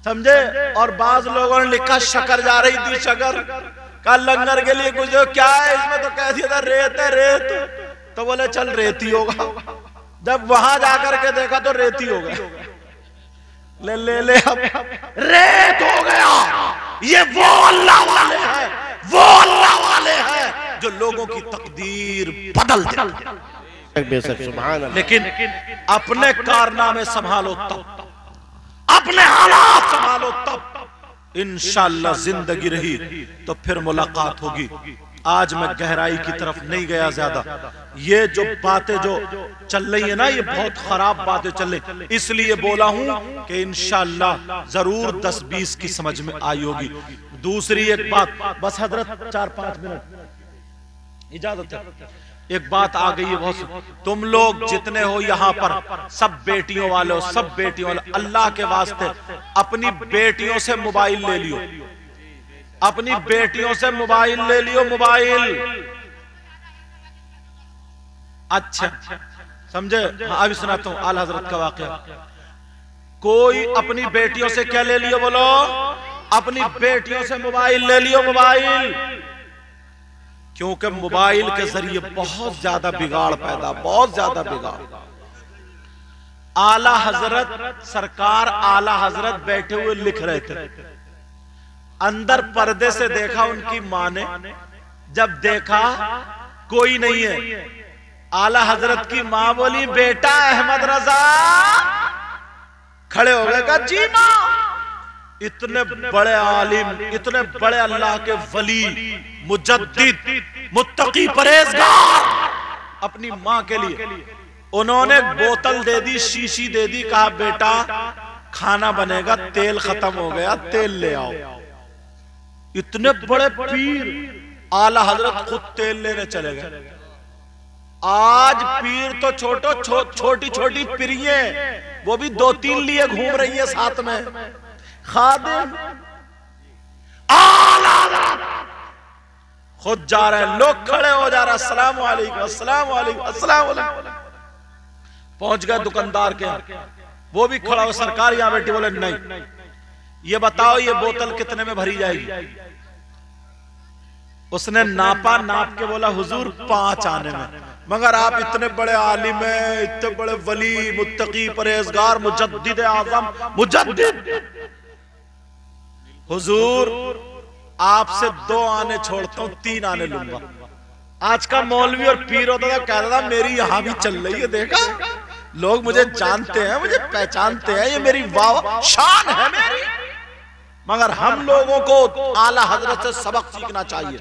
समझे? और बाज लोगों ने लिखा शक्कर जा रही थी, शक्कर का लंगर के लिए कुछ क्या है इसमें? तो कह दिया था रेत है, रेत। तो बोले चल रेती होगा। जब वहां जाकर के देखा तो रेती हो गया। ले ले ले, अब रेत हो गया। ये वो अल्लाह वाले हैं, वो अल्लाह वाले हैं जो लोगों की तकदीर बदल देते। बेशक, सुभान अल्लाह। लेकिन अपने कारनामे संभालो तब, अपने हालात संभालो तब इंशाअल्लाह जिंदगी रही तो फिर मुलाकात होगी। आज मैं गहराई की तरफ नहीं गया ज्यादा। ये जो बातें जो चल रही है ना, ये बहुत खराब बातें चल रही, इसलिए बोला हूं कि इंशाअल्लाह जरूर 10-20 की समझ में आई होगी। दूसरी एक बात, बस हजरत 4-5 मिनट इजाजत है। एक बात आ गई है बहुत, तुम लोग जितने हो यहाँ पर, सब बेटियों वाले हो, सब बेटियों वाले, अल्लाह के वास्ते अपनी बेटियों से मोबाइल ले लियो, अपनी बेटियों से मोबाइल ले लियो, मोबाइल। अच्छा समझे? हाँ, अभी सुनाता हूं आला हजरत का वाकया। कोई अपनी बेटियों से क्या ले लियो? बोलो, अपनी बेटियों से मोबाइल ले लियो, मोबाइल। क्योंकि मोबाइल के जरिए बहुत ज्यादा बिगाड़ पैदा, बहुत ज्यादा बिगाड़। आला हजरत सरकार, आला हजरत बैठे हुए लिख रहे थे, अंदर पर्दे से देखा उनकी मां ने, जब देखा कोई नहीं है, आला हजरत की मां बोली, बेटा अहमद रजा। खड़े हो गए, कहा जी मां। इतने बड़े आलिम, इतने बड़े अल्लाह के वली, मुजद्दिद, मुत्तकी, परहेजगार, अपनी मां के लिए उन्होंने बोतल दे दी, शीशी दे दी, कहा बेटा खाना बनेगा, तेल खत्म हो गया, तेल ले आओ। इतने बड़े पीर आला हजरत खुद तेल लेने चले गए। आज पीर तो छोटी छोटी पीरिये, वो भी 2-3 लिए घूम रही है साथ में। खादिम आला हजरत खुद जा रहे हैं, लोग खड़े हो जा रहे हैं, अस्सलाम वालेकुम, अस्सलाम वालेकुम, अस्सलाम वालेकुम। पहुंच गए दुकानदार के यहाँ, वो भी खड़ा हो, सरकार यहां बैठी, बोले नहीं, ये बताओ ये बोतल कितने में भरी जाएगी? उसने नापा, नाप के बोला हुजूर 5 आने में। मगर आप इतने बड़े आलिम हैं, इतने बड़े वली, मुत्तकी, परहेजगार, मुजद्दिद आज़म, मुजद्दिद, हुजूर आपसे 2 आने छोड़ता हूं, 3 आने लूंगा। आज का मौलवी और पीर होता था, कहता था मेरी यहां भी चल रही है, देखा लोग मुझे जानते हैं, मुझे पहचानते हैं, ये मेरी वाह शान है मेरी। मगर हम लोगों को आला हजरत से सबक सीखना चाहिए।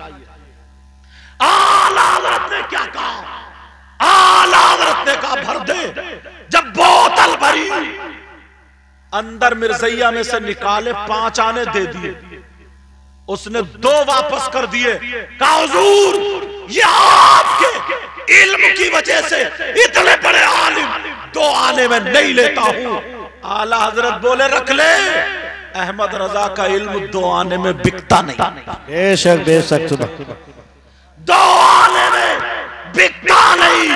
आला हजरत ने क्या कहा? आला हजरत ने कहा भर दे। जब बोतल भरी, अंदर मिर्जैया में से निकाले 5 आने दे दिए, उसने 2 वापस कर दिए। कहा हुजूर ये आपके इल्म की वजह से इतने बड़े आलिम 2 आने में नहीं लेता हूं। आला हजरत बोले रख ले, अहमद रजा का इल्म 2 आने में बिकता नहीं। बेशक बेशक, 2 आने में बिकता नहीं।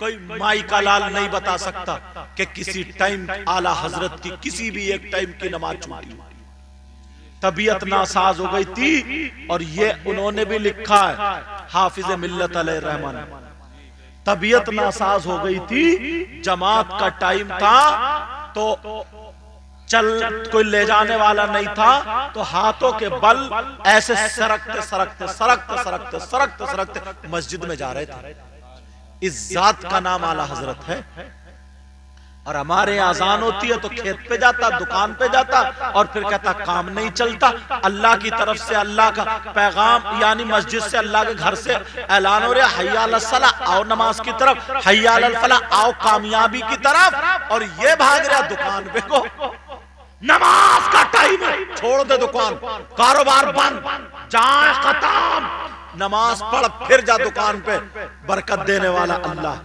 कोई माई का लाल नहीं बता सकता कि किसी टाइम आला हजरत की किसी भी एक टाइम की नमाज छूटी, तबीयत नासाज हो गई थी। और ये उन्होंने भी लिखा है, हाफिज मिल्लत अलैहि रहमान, तबीयत नासाज हो गई थी, जमात का टाइम था, तो चल कोई ले जाने वाला नहीं था, तो हाथों के बल ऐसे सरकते सरकते सरकते सरकते सरकते सरकते मस्जिद में जा रहे थे। इस जात का नाम आला हजरत है। और हमारे यहाँ अजान होती है तो खेत पे जाता, दुकान पे जाता, और फिर कहता काम नहीं चलता। अल्लाह की तरफ से अल्लाह का पैगाम, यानी मस्जिद से अल्लाह के घर से ऐलान हो रहा, हय्या अलस सलाह, आओ नमाज की तरफ, हय्या अलल फलाह, आओ कामयाबी की तरफ। और ये भाग रहा दुकान पे को, नमाज का टाइम है, छोड़ दे दुकान, कारोबार बंद, जाए खत्म, नमाज पढ़ फिर जा दुकान पे, बरकत देने वाला अल्लाह।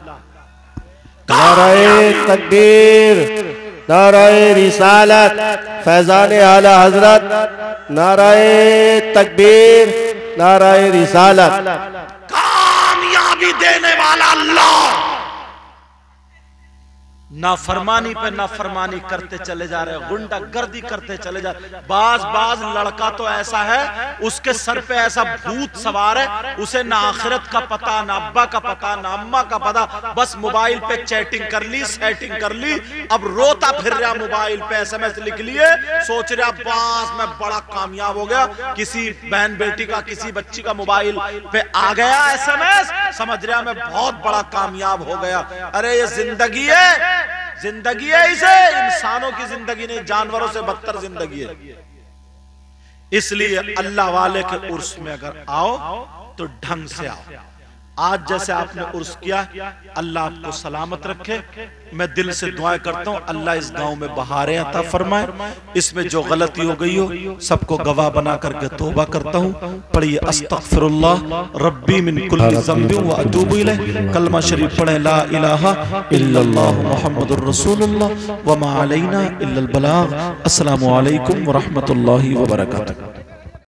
नाराए तकबीर, नाराए रिसालत, फैजान आला हजरत, नाराए तकबीर, नाराए रिसालत। कामयाबी देने वाला अल्लाह। नाफरमानी पे नाफरमानी करते चले जा रहे, गुंडा गर्दी करते चले जा रहे। बाज लड़का तो ऐसा है, उसके सर पे ऐसा भूत सवार है, उसे ना आखिरत का पता, ना अब्बा का पता, ना अम्मा का पता, बस मोबाइल पे चैटिंग कर ली, सेटिंग कर ली, अब रोता फिर रहा, मोबाइल पे SMS लिख लिए, सोच रहा बस मैं बड़ा कामयाब हो गया। किसी बहन बेटी का, किसी बच्ची का मोबाइल पे आ गया SMS, समझ रहा मैं बहुत बड़ा कामयाब हो गया। अरे ये जिंदगी है, जिंदगी है, इसे इंसानों की जिंदगी नहीं, जानवरों से बदतर जिंदगी है। इसलिए अल्लाह वाले के उर्स में अगर आओ तो ढंग से आओ। आज जैसे आपने उर्स किया, अल्लाह आपको सलामत रखे। मैं दिल से दुआएं करता हूँ, अल्लाह इस गांव में बहारें अता फरमाए। इसमें जो गलती हो गई हो सबको गवाह बना करके तौबा करता हूँ। पढ़िए अस्तगफिरुल्लाह रब्बी मिन कुल्ली ज़ंबिन व अतूबु इलैह। कलमा शरीफ पढ़े, ला इलाहा इल्लल्लाह मुहम्मदुर रसूलुल्लाह व मा अलैना इल्लल बलाग। अस्सलामु अलैकुम व रहमतुल्लाहि व बरकातुहू।